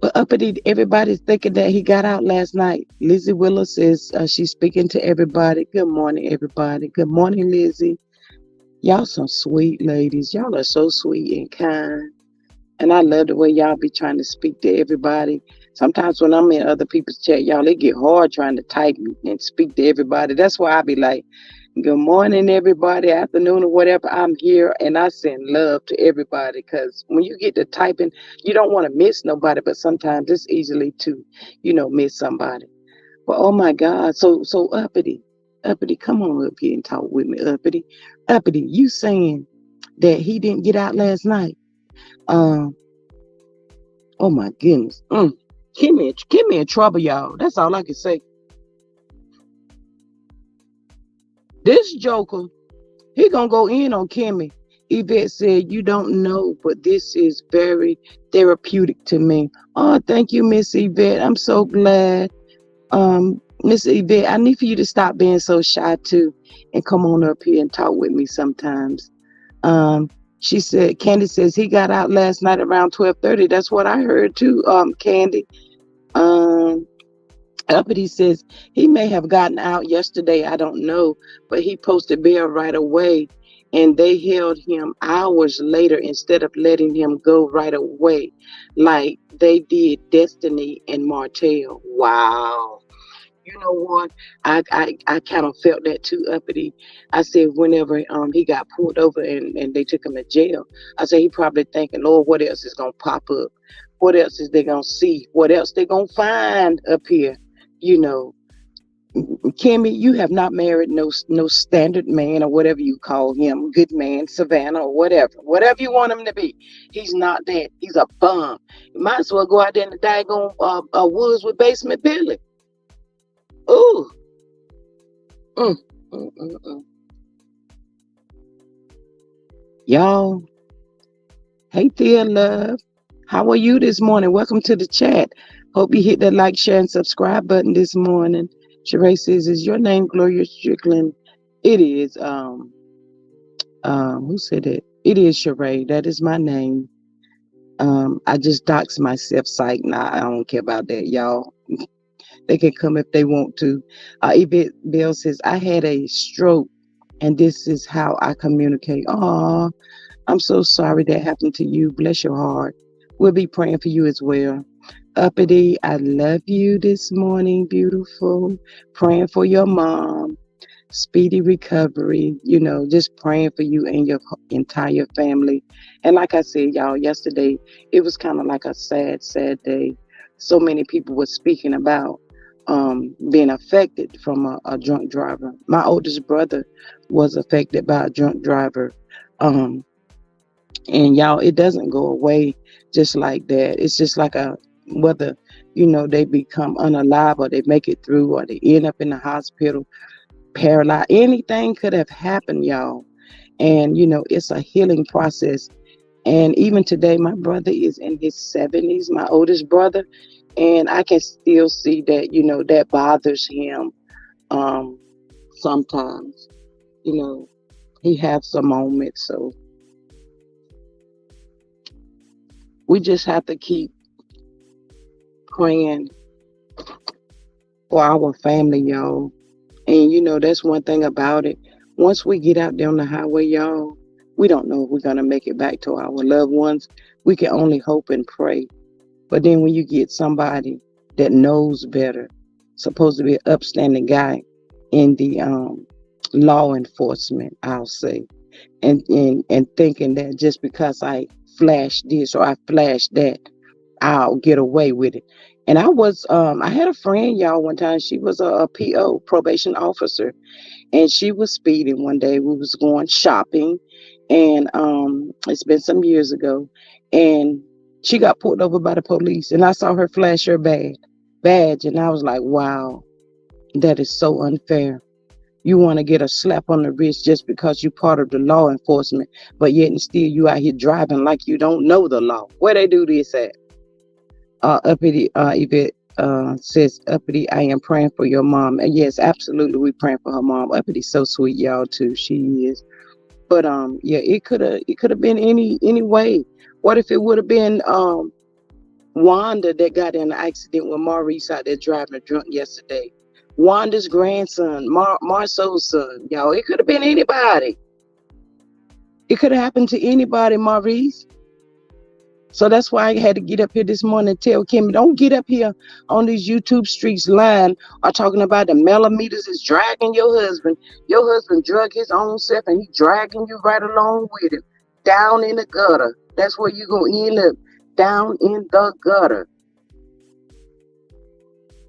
But Uppity, everybody's thinking that he got out last night. Lizzie Willis says she's speaking to everybody. Good morning, everybody. Good morning, Lizzie. Y'all some sweet ladies. Y'all are so sweet and kind. And I love the way y'all be trying to speak to everybody. Sometimes when I'm in other people's chat, y'all, it get hard trying to type and speak to everybody. That's why I be like, good morning, everybody, afternoon or whatever. I'm here and I send love to everybody because when you get to typing, you don't want to miss nobody, but sometimes it's easily to, miss somebody. But oh my God, so Uppity, come on up here and talk with me, Uppity, you saying that he didn't get out last night? Oh my goodness. Kimmy in trouble, y'all. That's all I can say. This joker, he gonna go in on Kimmy. Yvette said, you don't know, but this is very therapeutic to me. Oh, thank you, Miss Yvette. I'm so glad. Miss Yvette, I need for you to stop being so shy too and come on up here and talk with me sometimes. She said, Candy says he got out last night around 12:30. That's what I heard too, Candy. Uppity says he may have gotten out yesterday. I don't know, but he posted bail right away and they held him hours later instead of letting him go right away like they did Destiny and Martel. Wow. You know what? I kind of felt that too, Uppity. I said whenever he got pulled over and they took him to jail, I said he probably thinking, Lord, what else is gonna pop up? What else is they gonna see? What else they gonna find up here? you know, Kimmy, you have not married no standard man or whatever you call him, good man, Savannah or whatever you want him to be. He's not that. He's a bum. You might as well go out there in the daggone woods with Basement Billy. Ooh, mm, mm, mm, mm. Y'all, hey dear love, how are you this morning? Welcome to the chat. Hope you hit that like, share, and subscribe button this morning. Sheree says, "Is your name Gloria Strickland?" It is. Who said it? It is Sheree. That is my name. I just doxed myself, psych. Nah, I don't care about that, y'all. They can come if they want to. Yvette Bell says, "I had a stroke, and this is how I communicate." Oh, I'm so sorry that happened to you. Bless your heart. We'll be praying for you as well. Uppity, I love you this morning, beautiful. Praying for your mom. Speedy recovery, just praying for you and your entire family. And like I said, y'all, yesterday, it was kind of like a sad, sad day. So many people were speaking about being affected from a drunk driver. My oldest brother was affected by a drunk driver. Um, and y'all, it doesn't go away just like that. It's just like whether, they become unalive or they make it through or they end up in the hospital paralyzed. Anything could have happened, y'all. And it's a healing process. And even today, my brother is in his 70s, my oldest brother, and I can still see that that bothers him. Sometimes he has some moments, so we just have to keep praying for our family, y'all. And that's one thing about it. Once we get out there on the highway, y'all, we don't know if we're going to make it back to our loved ones. We can only hope and pray. But then when you get somebody that knows better, supposed to be an upstanding guy in the law enforcement, I'll say, and thinking that just because I flashed this or I flashed that, I'll get away with it. And I had a friend, y'all, one time. She was a PO, probation officer, and she was speeding one day. We was going shopping, and it's been some years ago, and she got pulled over by the police, and I saw her flash her badge, and I was like, wow, that is so unfair. You want to get a slap on the wrist just because you're part of the law enforcement, but yet and still you out here driving like you don't know the law. Where they do this at? Uppity, Yvette says, Uppity, I am praying for your mom. And yes, absolutely, we praying for her mom. Uppity, so sweet, y'all, too. She is. But yeah, it could have been any way. What if it would have been Wanda that got in an accident with Maurice out there driving a drunk yesterday? Wanda's grandson, Marcel's son, y'all. It could have been anybody. It could have happened to anybody, Maurice. So that's why I had to get up here this morning and tell Kimmy, don't get up here on these YouTube streets lying or talking about the millimeters is dragging your husband. Your husband drug his own self and he dragging you right along with him down in the gutter. That's where you're going to end up, down in the gutter.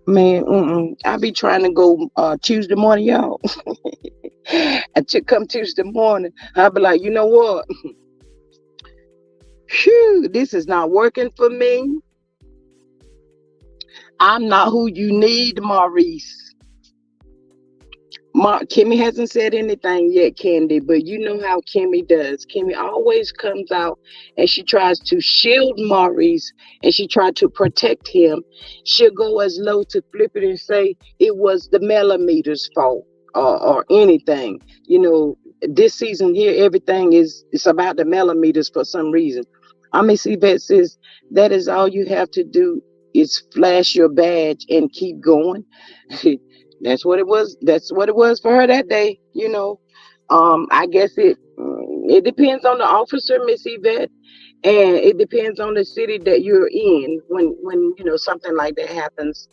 Man, I be trying to go Tuesday morning, y'all. Come Tuesday morning, I'll be like, you know what? Phew, this is not working for me. I'm not who you need, Maurice. Kimmy hasn't said anything yet, Candy, but you know how Kimmy does. Kimmy always comes out and she tries to shield Maurice and she tried to protect him. She'll go as low to flip it and say it was the millimeters fault or anything. This season here, everything it's about the millimeters for some reason. Miss Yvette says that is all you have to do is flash your badge and keep going. That's what it was. That's what it was for her that day. I guess it depends on the officer, Miss Yvette, and it depends on the city that you're in when something like that happens.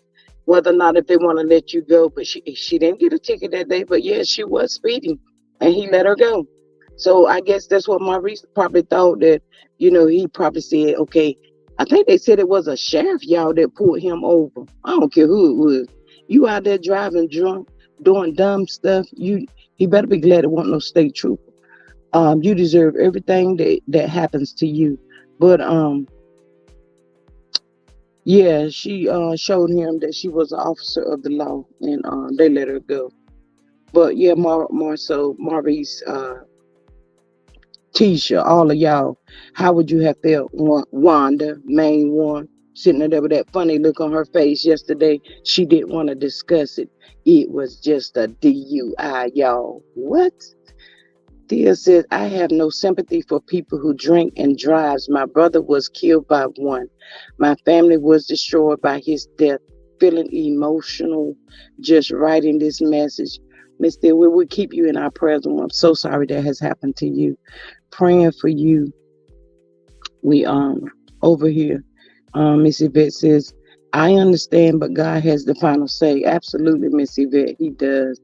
Whether or not if they want to let you go, but she didn't get a ticket that day. But yeah, she was speeding, and he let her go. So I guess that's what Maurice probably thought that he probably said, okay. I think they said it was a sheriff, y'all, that pulled him over. I don't care who it was. You out there driving drunk, doing dumb stuff. He better be glad it wasn't no state trooper. You deserve everything that happens to you. But yeah, she showed him that she was an officer of the law, and they let her go. But yeah, Marcel, Maurice, Tisha, all of y'all, how would you have felt? Wanda, main one, sitting there with that funny look on her face yesterday. She didn't want to discuss it. It was just a DUI, y'all. What? Thea says, I have no sympathy for people who drink and drives. My brother was killed by one. My family was destroyed by his death. Feeling emotional just writing this message. Miss Thea, we will keep you in our prayers. I'm so sorry that has happened to you. Praying for you. We over here. Miss Yvette says, I understand, but God has the final say. Absolutely, Miss Yvette, He does.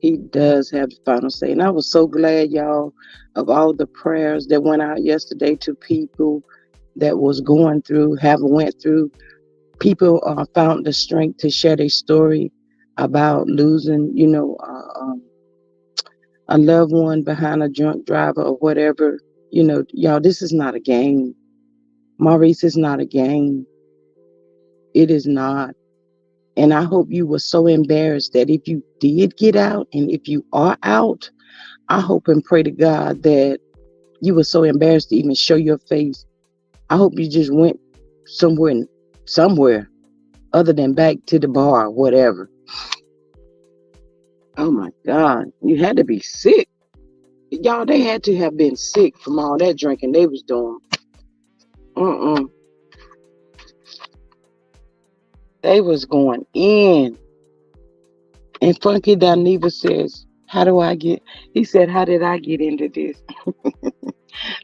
He does have the final say. And I was so glad, y'all, of all the prayers that went out yesterday to people that was going through, have went through. People found the strength to share their story about losing, a loved one behind a drunk driver or whatever. Y'all, this is not a game. Maurice is not a game. It is not. And I hope you were so embarrassed that if you did get out and if you are out, I hope and pray to God that you were so embarrassed to even show your face. I hope you just went somewhere other than back to the bar or whatever. Oh my God. You had to be sick. Y'all, they had to have been sick from all that drinking they was doing. Mm-mm. They was going in. And Funky Dineva says, how do I get? He said, how did I get into this?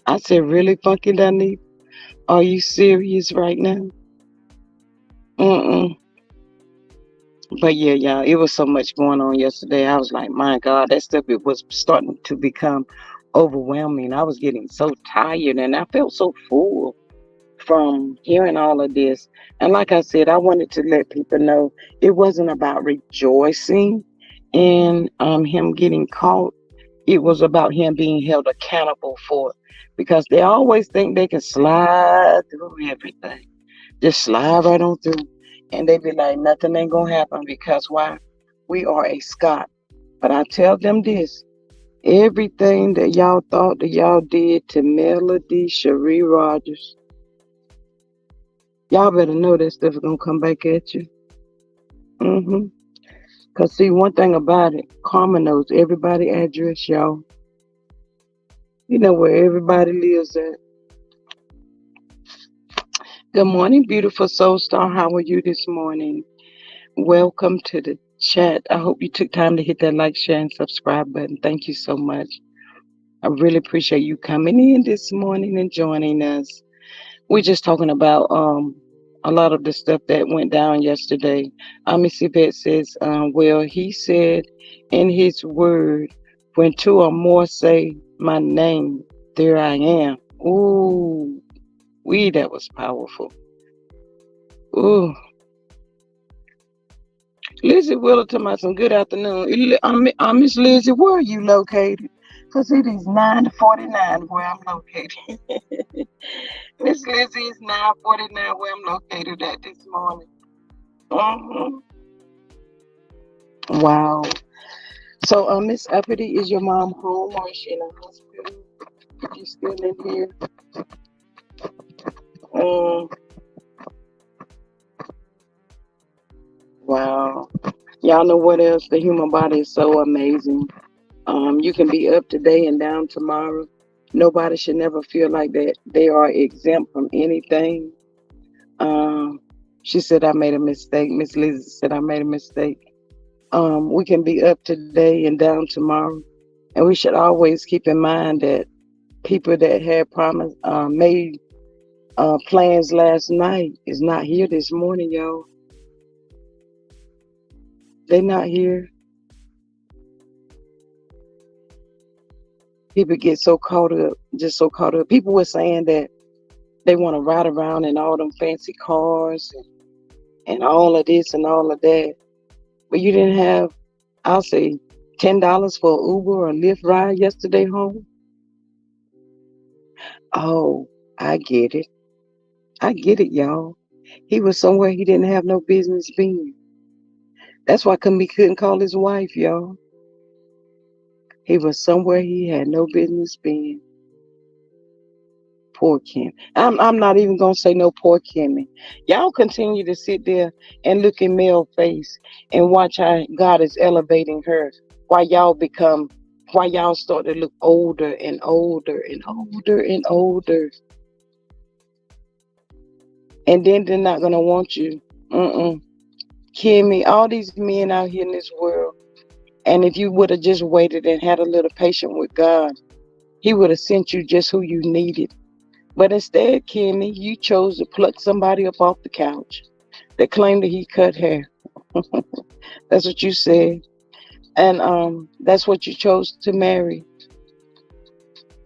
I said, really, Funky Dineva? Are you serious right now? Mm-mm. But yeah, y'all, it was so much going on yesterday. I was like, my God, that stuff, it was starting to become overwhelming. I was getting so tired and I felt so full from hearing all of this. And like I said, I wanted to let people know it wasn't about rejoicing in him getting caught. It was about him being held accountable for it. Because they always think they can slide through everything. Just slide right on through. And they be like, nothing ain't going to happen because why? We are a Scot. But I tell them this. Everything that y'all thought that y'all did to Melody Cherie Rogers, y'all better know that stuff is going to come back at you. Because see, one thing about it, Karma knows everybody address, y'all. You know where everybody lives at. Good morning, beautiful soul star. How are you this morning? Welcome to the chat. I hope you took time to hit that like, share, and subscribe button. Thank you so much. I really appreciate you coming in this morning and joining us. We're just talking about a lot of the stuff that went down yesterday. Miss Yvette says, well, he said in his word, when two or more say my name, there I am. Ooh, that was powerful. Ooh. Lizzie Wheeler to my some good afternoon. Miss Lizzie, where are you located? Because it is 9:49 where I'm located. Miss Lizzie is 9:49 where I'm located at this morning. Wow. So, Miss Uppity, is your mom home or is she in a hospital? Is she still in here? Wow. Y'all know what else? The human body is so amazing. You can be up today and down tomorrow. Nobody should never feel like that they are exempt from anything. She said I made a mistake. Miss Lizzie said I made a mistake. We can be up today and down tomorrow. And we should always keep in mind that people that had made plans last night is not here this morning, y'all. They not here. People get so caught up, just so caught up. People were saying that they want to ride around in all them fancy cars and all of this and all of that. But you didn't have, I'll say, $10 for an Uber or a Lyft ride yesterday home? Oh, I get it. I get it, y'all. He was somewhere he didn't have no business being. That's why he couldn't call his wife, y'all. He was somewhere he had no business being. Poor Kim. I'm not even gonna say no poor Kimmy. Y'all continue to sit there and look in Mel's face and watch how God is elevating her while y'all start to look older and older and older and older. And then they're not gonna want you. Mm-mm. Kimmy, all these men out here in this world. And if you would have just waited and had a little patience with God, He would have sent you just who you needed. But instead, Kimmy, you chose to pluck somebody up off the couch that claimed that he cut hair. That's what you said. And that's what you chose to marry.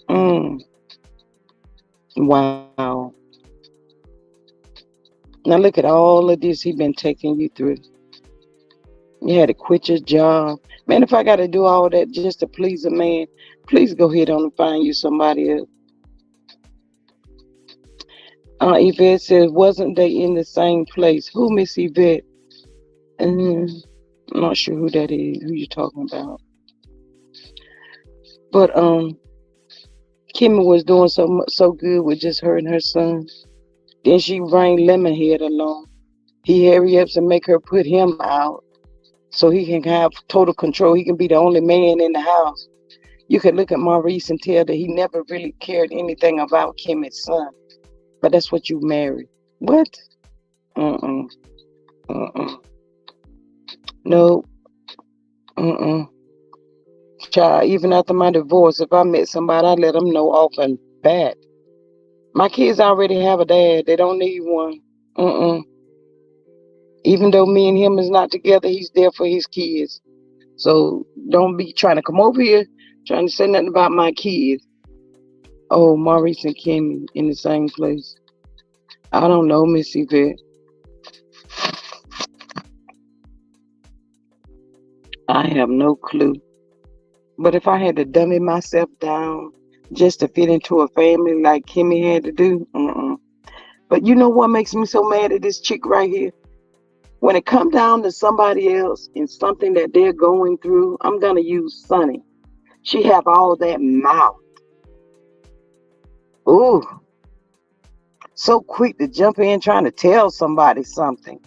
Mm, wow. Now look at all of this he been taking you through. You had to quit your job. Man, if I got to do all that just to please a man, please go ahead on and find you somebody else. Yvette says, wasn't they in the same place? Who, Miss Yvette? Mm, I'm not sure who that is, who you talking about. But Kimmy was doing so good with just her and her son. Then she bring Lemonhead along. He hurry up and make her put him out so he can have total control. He can be the only man in the house. You could look at Maurice and tell that he never really cared anything about Kimmy's son. But that's what you married. What? Mm-mm. Mm-mm. No. Mm-mm. Child, even after my divorce, if I met somebody, I let them know off and bat. My kids already have a dad. They don't need one. Mm-mm. Even though me and him is not together, he's there for his kids. So don't be trying to come over here trying to say nothing about my kids. Oh, Maurice and Kimmy in the same place. I don't know, Miss Yvette. I have no clue. But if I had to dummy myself down just to fit into a family like Kimmy had to do, mm-mm. But you know what makes me so mad at this chick right here? When it come down to somebody else and something that they're going through, I'm gonna use Sunny. She have all that mouth. Ooh, so quick to jump in trying to tell somebody something.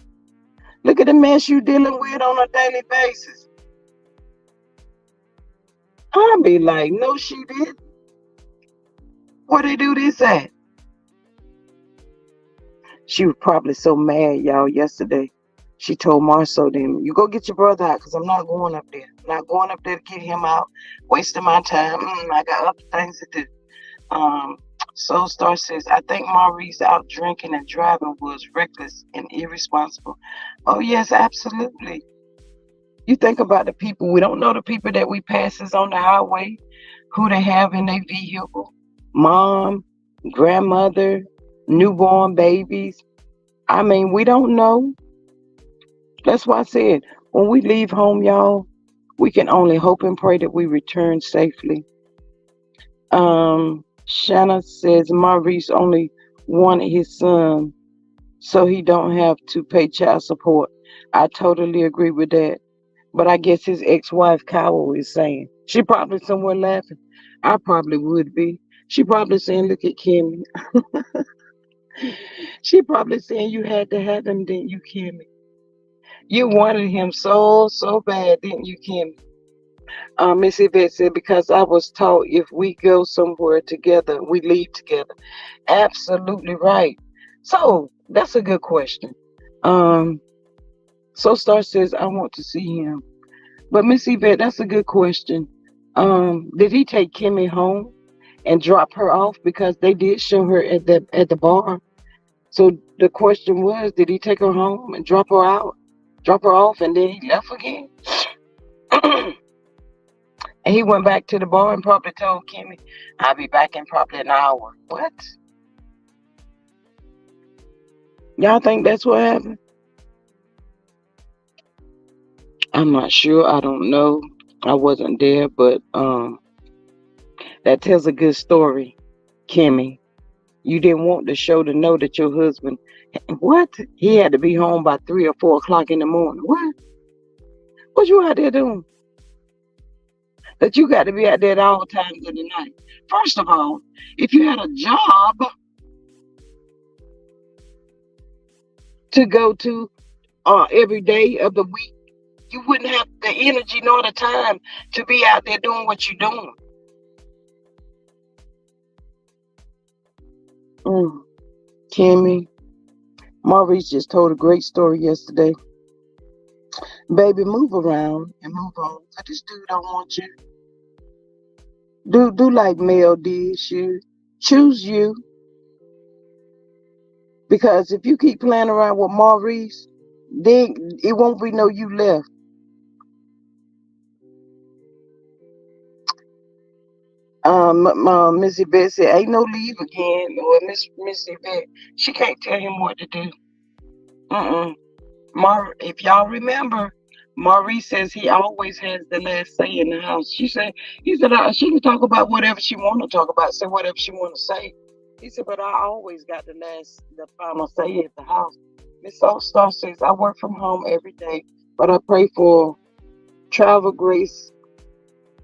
Look at the mess you dealing with on a daily basis. I'll be like, no, she did. Where they do this at? She was probably so mad, y'all, yesterday. She told Marceau then, you go get your brother out because I'm not going up there. I'm not going up there to get him out, wasting my time. I got other things to do. Um, Soul Star says, I think Maurice out drinking and driving was reckless and irresponsible. Oh, yes, absolutely. You think about the people, we don't know the people that we passes on the highway, who they have in their vehicle. Mom, grandmother, newborn babies. I mean, we don't know. That's why I said, when we leave home, y'all, we can only hope and pray that we return safely. Shanna says Maurice only wanted his son so he don't have to pay child support. I totally agree with that. But I guess his ex-wife Kyle is saying she probably somewhere laughing. I probably would be. She probably saying, "Look at Kimmy." She probably saying, "You had to have him, didn't you, Kimmy? You wanted him so bad, didn't you, Kimmy?" Miss Yvette said, "Because I was taught if we go somewhere together, we leave together." Absolutely right. So that's a good question. Um, So Star says, "I want to see him." But Miss Yvette, that's a good question. Did he take Kimmy home and drop her off because they did show her at the bar? So the question was, did he take her home and drop her off, and then he left again? And he went back to the bar and probably told Kimmy, "I'll be back in probably an hour." What? Y'all think that's what happened? I'm not sure. I don't know. I wasn't there, but that tells a good story, Kimmy. You didn't want the show to know that your husband, what? He had to be home by 3 or 4 o'clock in the morning. What? What you out there doing? That you got to be out there at all times of the night. First of all, if you had a job to go to every day of the week, you wouldn't have the energy nor the time to be out there doing what you're doing. Mm. Kimmy, Maurice just told a great story yesterday. Baby, move around and move on. Cause this dude don't want you. Do like Mel did. Choose you. Because if you keep playing around with Maurice, then it won't be no you left. Missy Beth said, "Ain't no leave again." Or Missy Beth, she can't tell him what to do. Mm-mm. If y'all remember, Maurice says he always has the last say in the house. He said, she can talk about whatever she want to talk about, say whatever she want to say. He said, but I always got the final say at the house. Miss All Star says, I work from home every day, but I pray for travel grace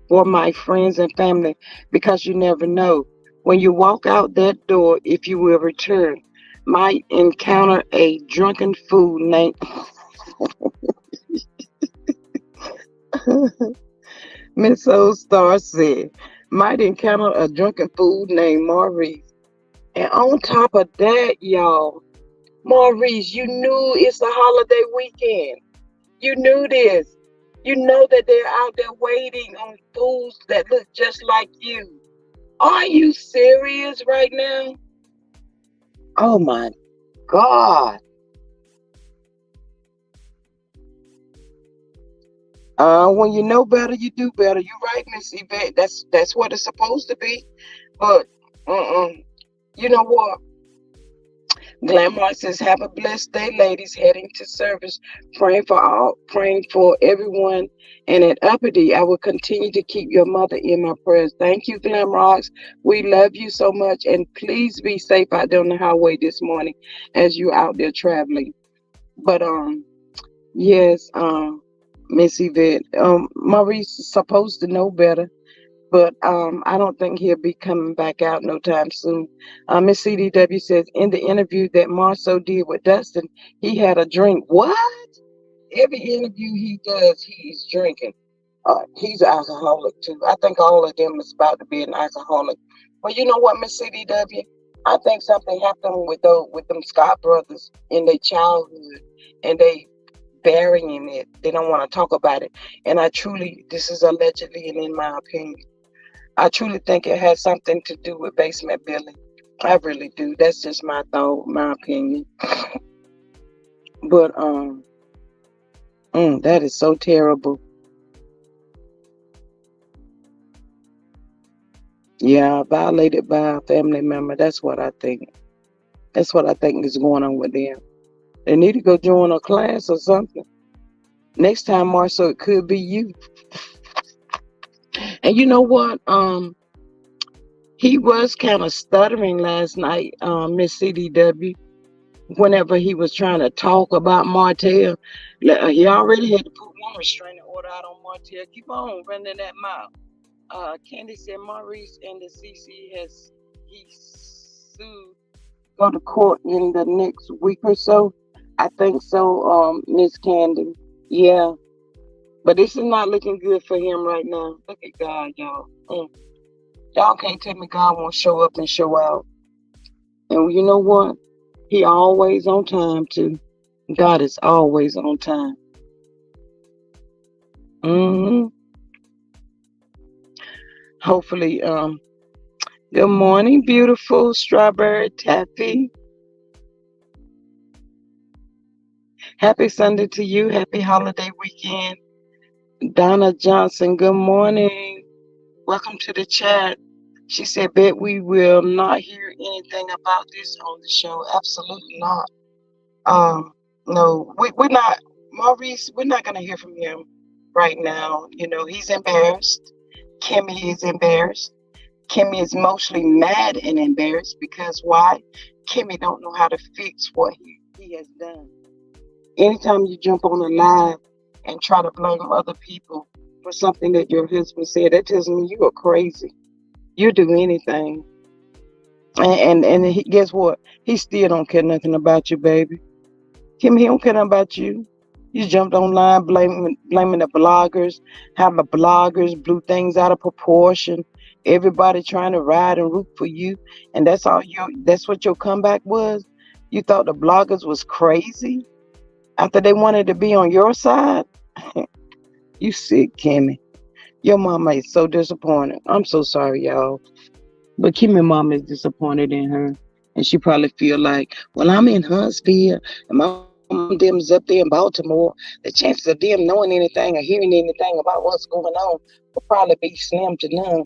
for my friends and family because you never know. When you walk out that door, if you will return, might encounter a drunken fool named Miss Old Star said, might encounter a drunken fool named Maurice. And on top of that, y'all, Maurice, you knew it's a holiday weekend. You knew this. You know that they're out there waiting on fools that look just like you. Are you serious right now? Oh my God. When you know better, you do better. You're right, Miss Yvette. That's what it's supposed to be. But you know what? Glamour says, "Have a blessed day, ladies. Heading to service, praying for everyone." And at Uppity, I will continue to keep your mother in my prayers. Thank you, Glamrocks. We love you so much, and please be safe out there on the highway this morning as you out there traveling. But yes, Miss Yvette, Maurice is supposed to know better. But I don't think he'll be coming back out no time soon. Miss CDW says in the interview that Marceau did with Dustin, he had a drink. What? Every interview he does, he's drinking. He's an alcoholic too. I think all of them is about to be an alcoholic. Well, you know what, Miss CDW? I think something happened with them Scott brothers in their childhood, and they burying it. They don't want to talk about it. And this is allegedly and in my opinion. I truly think it has something to do with Basement Billy. I really do. That's just my thought, my opinion. But that is so terrible. Yeah, violated by a family member. That's what I think. That's what I think is going on with them. They need to go join a class or something. Next time, Marcel, it could be you. And you know what? He was kind of stuttering last night, Miss CDW. Whenever he was trying to talk about Martel, he already had to put one restraining order out on Martel. Keep on running that mouth. Candy said Maurice and the CC he sued go to court in the next week or so. I think so, Miss Candy. Yeah, but this is not looking good for him right now. Look at God, y'all. Y'all can't tell me God won't show up and show out. And you know what? He always on time too. God is always on time. hmm Hopefully, good morning, beautiful strawberry taffy. Happy Sunday to you. Happy holiday weekend. Donna Johnson, good morning. Welcome to the chat. She said, bet we will not hear anything about this on the show. Absolutely not. No, we're not, Maurice, we're not going to hear from him. right now. He's embarrassed. Kimmy is embarrassed. Kimmy is mostly mad and embarrassed because why? Kimmy don't know how to fix what he has done. Anytime you jump on a live and try to blame other people for something that your husband said, that tells me you are crazy. You'll do anything. And guess what? He still don't care nothing about you, baby. Kim, he don't care nothing about you. You jumped online blaming the bloggers, how the bloggers blew things out of proportion. Everybody trying to ride and root for you, and that's what your comeback was. You thought the bloggers was crazy after they wanted to be on your side. You sick, Kimmy. Your mama is so disappointed. I'm so sorry, y'all. But Kimmy mama is disappointed in her. And she probably feel like, well, I'm in Huntsville and my mom and them's up there in Baltimore. The chances of them knowing anything or hearing anything about what's going on will probably be slim to none.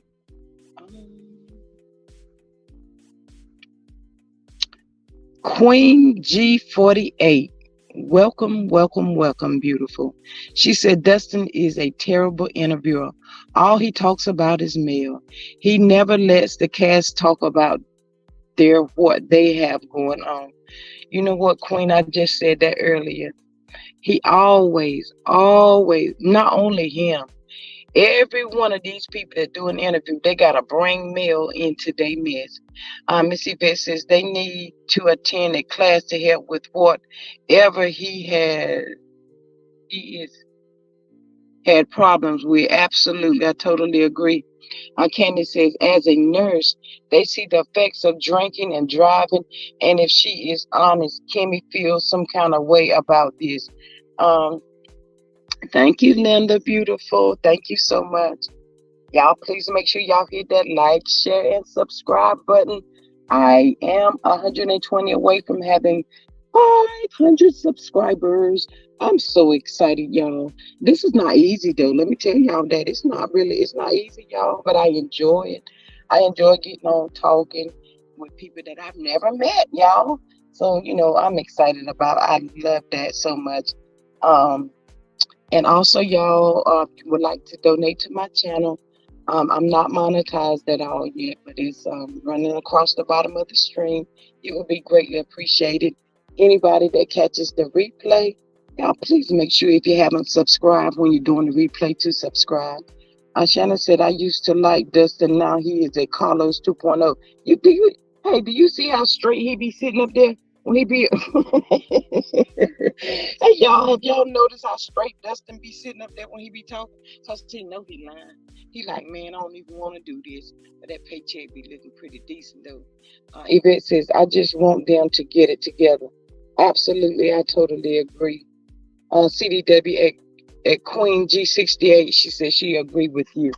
Queen G48. Welcome, welcome, welcome, beautiful. She said Dustin is a terrible interviewer. All he talks about is Mel. He never lets the cast talk about what they have going on. You know what, Queen? I just said that earlier. He always, not only him, every one of these people that do an interview, they gotta bring Mel into their mess. Miss Yvette says they need to attend a class to help with whatever he is had problems with. Absolutely, I totally agree. Candy says, as a nurse, they see the effects of drinking and driving, and if she is honest, Kimmy feels some kind of way about this. Um, Thank you, Linda, beautiful. Thank you so much. Y'all, please make sure y'all hit that like, share, and subscribe button. I am 120 away from having 500 subscribers. I'm so excited, y'all. This is not easy, though. Let me tell y'all that it's not easy, y'all, but I enjoy it. I enjoy getting on talking with people that I've never met, y'all. So, I'm excited I love that so much. And also, y'all, if you would like to donate to my channel, I'm not monetized at all yet, but it's running across the bottom of the stream. It would be greatly appreciated. Anybody that catches the replay, y'all, please make sure if you haven't subscribed when you're doing the replay to subscribe. Shannon said, I used to like Dustin. Now he is a Carlos 2.0. Do you see how straight he be sitting up there? When he be, hey y'all, have y'all noticed how straight Dustin be sitting up there when he be talking? Cause he know he lying. He like, man, I don't even want to do this, but that paycheck be looking pretty decent though. Yvette says, I just want them to get it together. Absolutely, I totally agree. CDW at Queen G68, she said she agreed with you.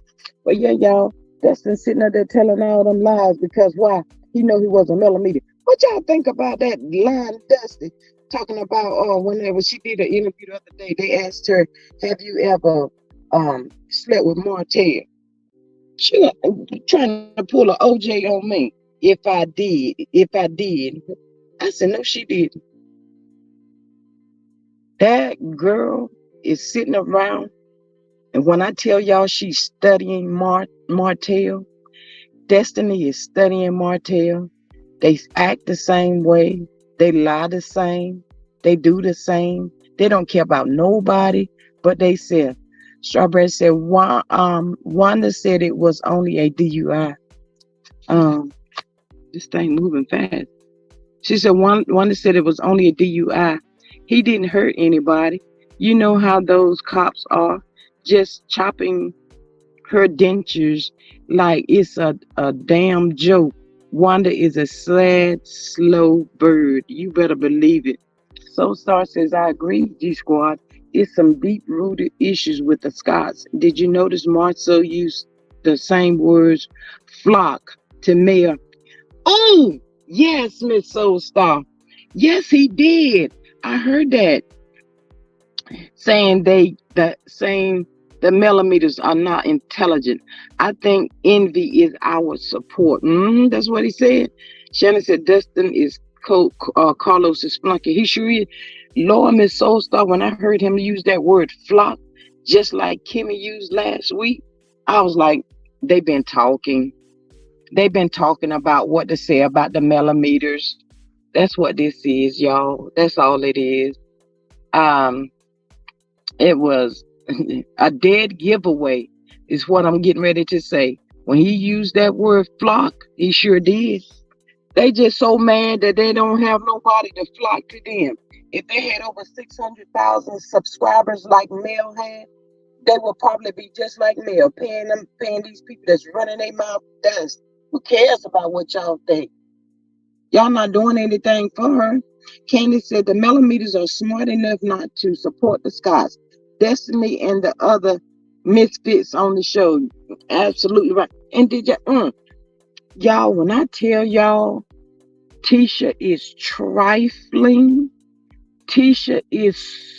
But yeah, y'all, Dustin sitting up there telling all them lies because why? He know he wasn't millimeter. What y'all think about that line, Dusty, talking about whenever she did an interview the other day, they asked her, have you ever slept with Martel? She trying to pull an OJ on me. If I did. I said, no, she didn't. That girl is sitting around, and when I tell y'all she's studying Martel, Destiny is studying Martel. They act the same way. They lie the same. They do the same. They don't care about nobody. But they said, Strawberry said, Wanda said it was only a DUI. This thing moving fast. She said, Wanda said it was only a DUI. He didn't hurt anybody. You know how those cops are, just chopping her dentures like it's a damn joke. Wanda is a sad, slow bird. You better believe it. So Star says, I agree, G Squad. It's some deep-rooted issues with the Scots. Did you notice Marcel used the same words, flock, to mayor? Oh, yes, Miss Soul Star. Yes, he did. I heard that. Saying the millimeters are not intelligent. I think envy is our support. That's what he said. Shannon said Dustin is Carlos is flunky. He sure is. Lord, Miss Soulstar, when I heard him use that word flock, just like Kimmy used last week. I was like, they've been talking. They've been talking about what to say about the millimeters. That's what this is, y'all. That's all it is. Um, it was a dead giveaway, is what I'm getting ready to say. When he used that word flock, he sure did. They just so mad that they don't have nobody to flock to them. If they had over 600,000 subscribers like Mel had, they would probably be just like Mel, paying these people that's running their mouth dust. Who cares about what y'all think? Y'all not doing anything for her. Candy said the millimeters are smart enough not to support the Scots. Destiny and the other misfits on the show. Absolutely right. And did y'all, when I tell y'all Tisha is trifling, Tisha is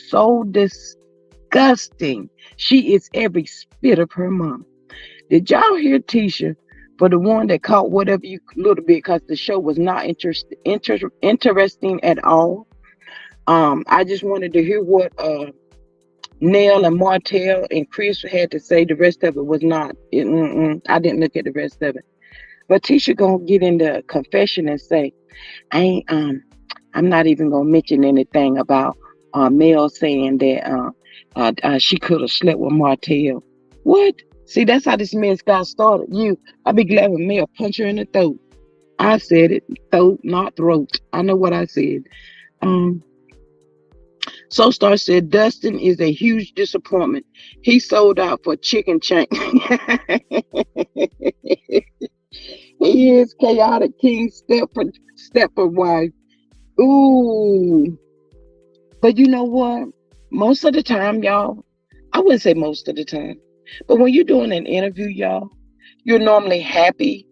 so disgusting. She is every spit of her mom. Did y'all hear Tisha? For the one that caught whatever you little bit, because the show was not interesting at all. I just wanted to hear what Nell and Martel and Chris had to say. The rest of it was not. I didn't look at the rest of it. But Tisha gonna get into confession and say, I ain't I'm not even gonna mention anything about Mel saying that she could have slept with Martel. What? See, that's how this mess got started. I'd be glad when Mel punch her in the throat. I said it, throat, not throat. I know what I said. Um, So Star said Dustin is a huge disappointment. He sold out for chicken chain. He is chaotic king Stepford wife. Ooh. But you know what? Most of the time, y'all, I wouldn't say most of the time, but when you're doing an interview, y'all, you're normally happy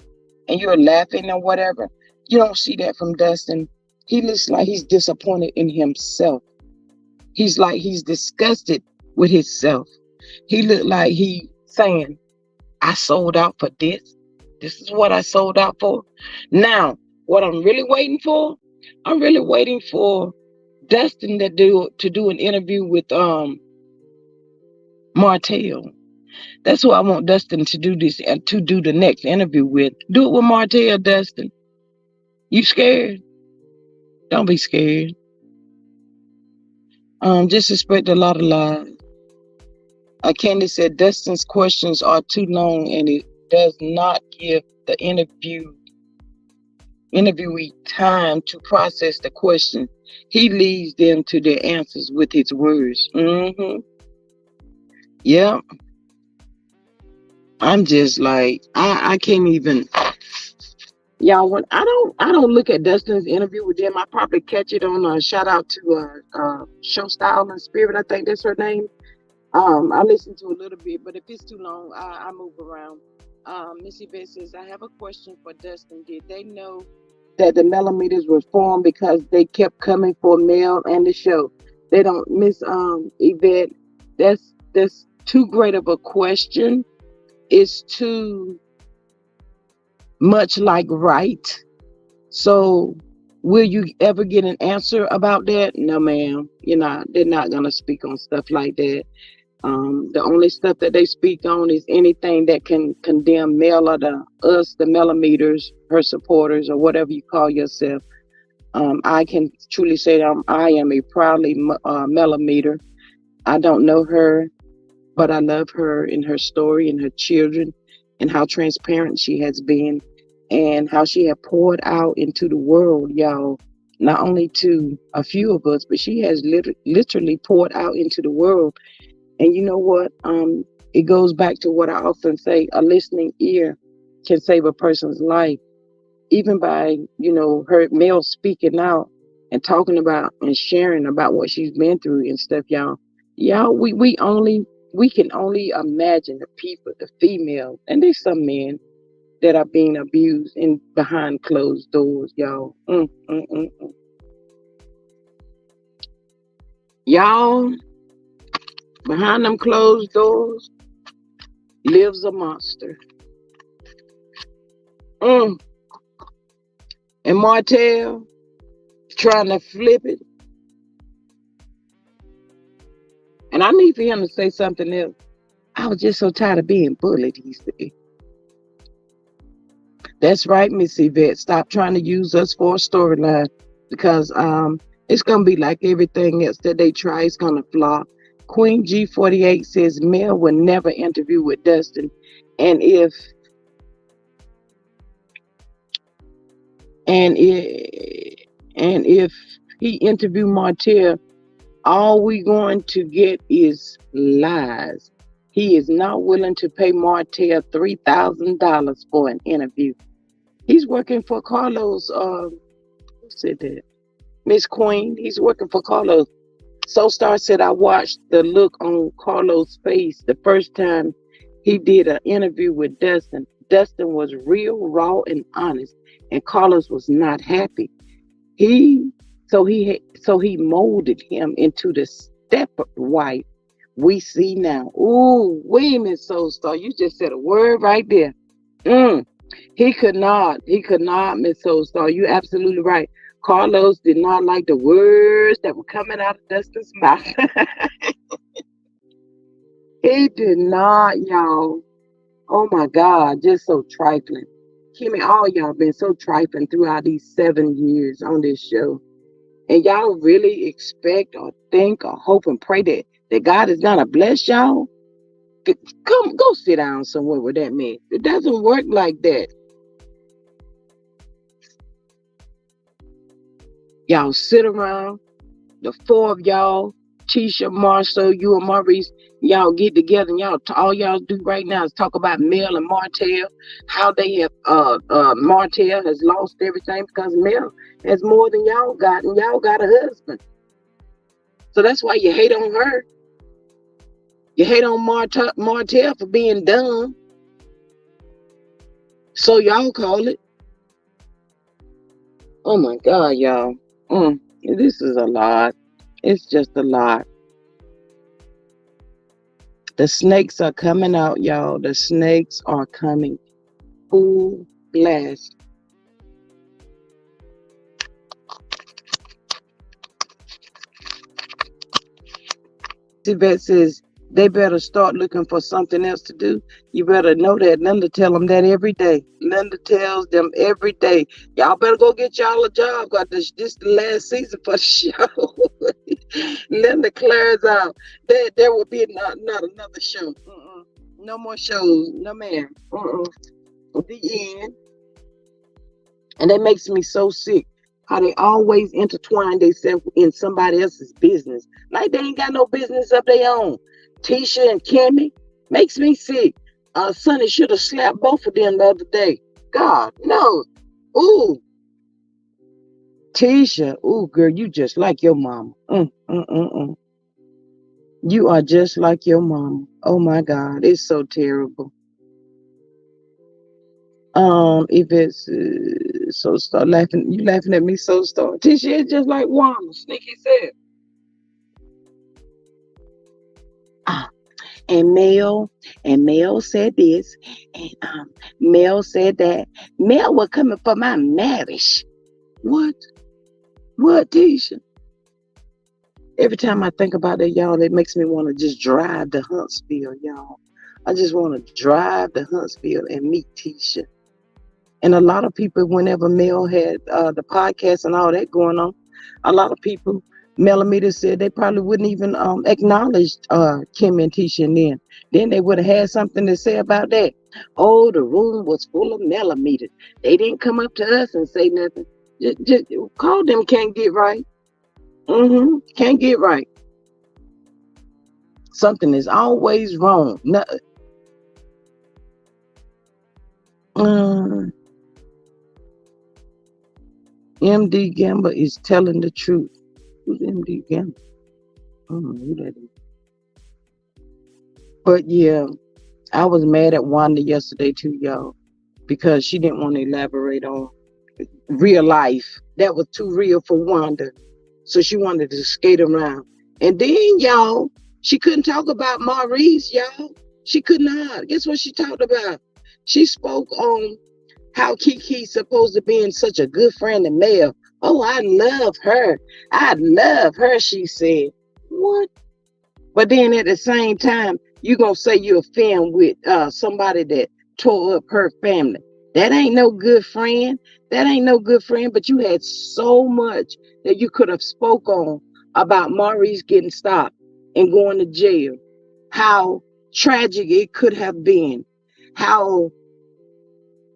and you're laughing or whatever. You don't see that from Dustin. He looks like he's disappointed in himself. He's like he's disgusted with himself. He looked like he saying, I sold out for this. This is what I sold out for. Now, what I'm really waiting for, I'm really waiting for Dustin to do an interview with Martel. That's who I want Dustin to do this and to do the next interview with. Do it with Martel, Dustin. You scared? Don't be scared. Just expect a lot of lies. Candy said Dustin's questions are too long and it does not give the interviewee time to process the question. He leads them to their answers with his words. Yeah. I'm just like I can't even. Y'all, when I don't look at Dustin's interview with them. I probably catch it on a shout out to Show Style and Spirit. I think that's her name. I listen to a little bit, but if it's too long, I move around. Missy Beth says, I have a question for Dustin. Did they know that the millimeters were formed because they kept coming for Mel and the show? They don't, Miss Yvette. That's too great of a question. It's too much like right. So, will you ever get an answer about that? No, ma'am. They're not gonna speak on stuff like that. The only stuff that they speak on is anything that can condemn Mel or the millimeters, her supporters, or whatever you call yourself. I can truly say that I am a proudly millimeter. I don't know her, but I love her and her story and her children and how transparent she has been and how she had poured out into the world, y'all. Not only to a few of us, but she has literally poured out into the world. And you know what? It goes back to what I often say: a listening ear can save a person's life, even by her Mel speaking out and talking about and sharing about what she's been through and stuff, y'all. Y'all, we can only imagine the people, the females, and there's some men that are being abused in behind closed doors, y'all. Y'all, behind them closed doors lives a monster. And Martel trying to flip it. And I need for him to say something else. I was just so tired of being bullied, he said. That's right, Miss Yvette. Stop trying to use us for a storyline because it's gonna be like everything else that they try, it's gonna flop. Queen G48 says Mel will never interview with Dustin. And and if and if he interview Martel, all we going to get is lies. He is not willing to pay Martel $3,000 for an interview. He's working for Carlos. Who said that? Miss Queen. He's working for Carlos. So Star said I watched the look on Carlos' face the first time he did an interview with Dustin. Dustin was real, raw, and honest, and Carlos was not happy. He so he molded him into the stepwife we see now. Ooh, wait a minute, Soul Star. You just said a word right there. Mm. He could not, Miss Soul Star. You absolutely right. Carlos did not like the words that were coming out of Dustin's mouth. He did not, y'all. Oh my God, just so trifling. Kimmy, all y'all been so trifling throughout these 7 years on this show. And y'all really expect or think or hope and pray that God is gonna bless y'all? Come go sit down somewhere with that man. It doesn't work like that. Y'all sit around, the four of y'all, Tisha, Marcel, you and Maurice, y'all get together and all y'all do right now is talk about Mel and Martel, how they have Martel has lost everything because Mel has more than y'all got, and y'all got a husband. So that's why you hate on her. You hate on Martel for being dumb. So y'all call it. Oh my God, y'all. This is a lot. It's just a lot. The snakes are coming out, y'all. The snakes are coming. Full blast. Yvette says they better start looking for something else to do. You better know that. Linda tell them that every day. Linda tells them every day. Y'all better go get y'all a job. Got this the last season for the show. Linda clears out. There will be not another show. No more shows. No ma'am. The end. And that makes me so sick. How they always intertwine themselves in somebody else's business. Like they ain't got no business of their own. Tisha and Kimmy makes me sick. Sonny should have slapped both of them the other day. God, no. Ooh. Tisha, ooh, girl, you just like your mama. You are just like your mama. Oh my God, it's so terrible. If it's so start laughing, you laughing at me, so start. Tisha is just like Wanda, Sneaky said. And Mel said this, and Mel said that. Mel was coming for my marriage. What? What, Tisha? Every time I think about that, y'all, it makes me want to just drive to Huntsville, y'all. I just want to drive to Huntsville and meet Tisha. And a lot of people, whenever Mel had the podcast and all that going on, a lot of people, Melamita said they probably wouldn't even acknowledge Kim and Tisha and then they would have had something to say about that. Oh, the room was full of Melamita. They didn't come up to us and say nothing. Just call them can't get right. Can't get right. Something is always wrong. No, MD Gamble is telling the truth. Who's MD Gamble? I don't know who that is. But yeah, I was mad at Wanda yesterday too, y'all, because she didn't want to elaborate on real life. That was too real for Wanda. So she wanted to skate around. And then, y'all, she couldn't talk about Maurice, y'all. She could not. Guess what she talked about? She spoke on how Kiki's supposed to be such a good friend to Mel. Oh, I love her. I love her, she said. What? But then at the same time, you gonna say you're a friend with somebody that tore up her family. That ain't no good friend. That ain't no good friend. But you had so much that you could have spoke on about Maurice getting stopped and going to jail. How tragic it could have been. How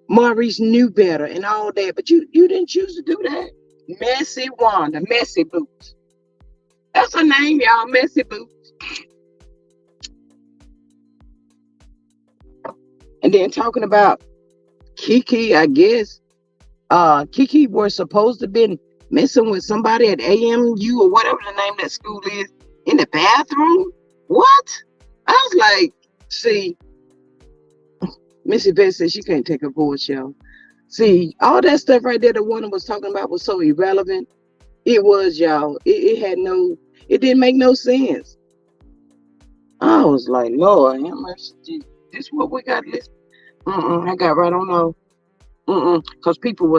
Maurice knew better and all that. But you didn't choose to do that. Messy Wanda, Messy Boots. That's her name, y'all. Messy Boots. And then talking about Kiki, I guess. Kiki was supposed to been messing with somebody at AMU or whatever the name of that school is in the bathroom. What? I was like, see, Missy Beth said she can't take a voice, y'all. See, all that stuff right there the woman was talking about was so irrelevant. It was, y'all. It had no, it didn't make no sense. I was like, Lord, how much this what we got? Listen, I got right on off. Because people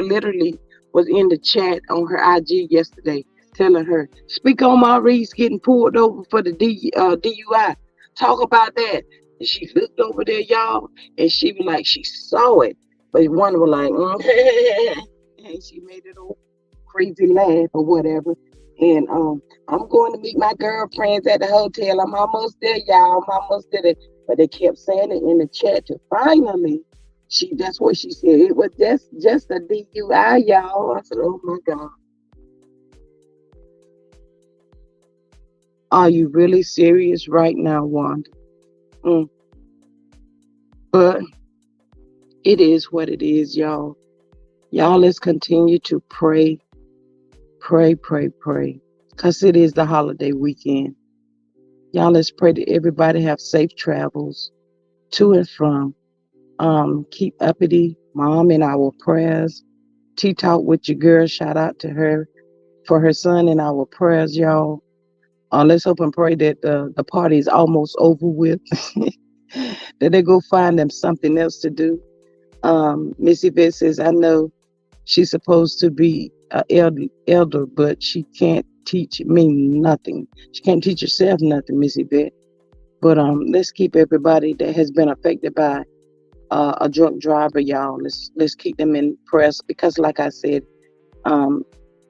literally was in the chat on her IG yesterday telling her, speak on Maurice getting pulled over for the DUI. Talk about that. And she looked over there, y'all, and she was like, she saw it. But one was like, and she made it all crazy laugh or whatever. And I'm going to meet my girlfriends at the hotel. I'm almost there, y'all. I'm almost there. But they kept saying it in the chat to finally. That's what she said. It was just a DUI, y'all. I said, oh my God. Are you really serious right now, Wanda? Mm. But it is what it is, y'all. Y'all, let's continue to pray, pray, pray, pray. Because it is the holiday weekend. Y'all, let's pray that everybody have safe travels to and from. Keep Uppity Mom in our prayers. Talk with your girl. Shout out to her for her son in our prayers, y'all. Let's hope and pray that the party is almost over with. That they go find them something else to do. Missy Beth says, I know she's supposed to be an elder, but she can't teach me nothing. She can't teach herself nothing, Missy Beth. But let's keep everybody that has been affected by a drunk driver, y'all. Let's keep them in prayers because, like I said, um,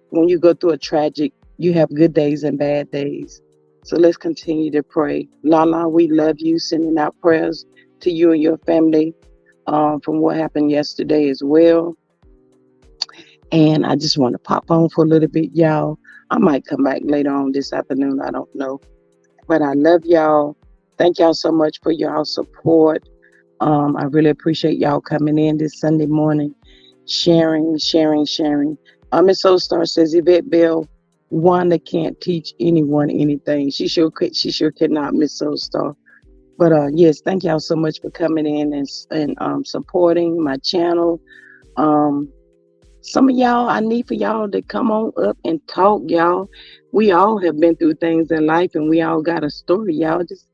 when you go through a tragic, you have good days and bad days. So let's continue to pray. Lala, we love you. Sending out prayers to you and your family from what happened yesterday as well. And I just want to pop on for a little bit, y'all. I might come back later on this afternoon. I don't know. But I love y'all. Thank y'all so much for y'all support. I really appreciate y'all coming in this Sunday morning, sharing. Miss Star says Yvette Bell, Wanda can't teach anyone anything. She sure cannot, Miss Star. But yes, thank y'all so much for coming in and supporting my channel. Some of y'all, I need for y'all to come on up and talk, y'all. We all have been through things in life and we all got a story, y'all. Just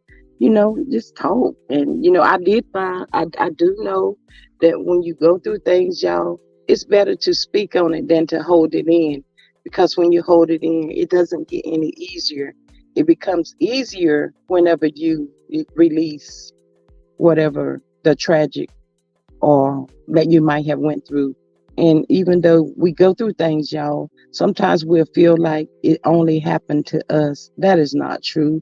talk. And, I did find, I do know that when you go through things, y'all, it's better to speak on it than to hold it in. Because when you hold it in, it doesn't get any easier. It becomes easier whenever you release whatever the tragic or that you might have went through. And even though we go through things, y'all, sometimes we'll feel like it only happened to us. That is not true.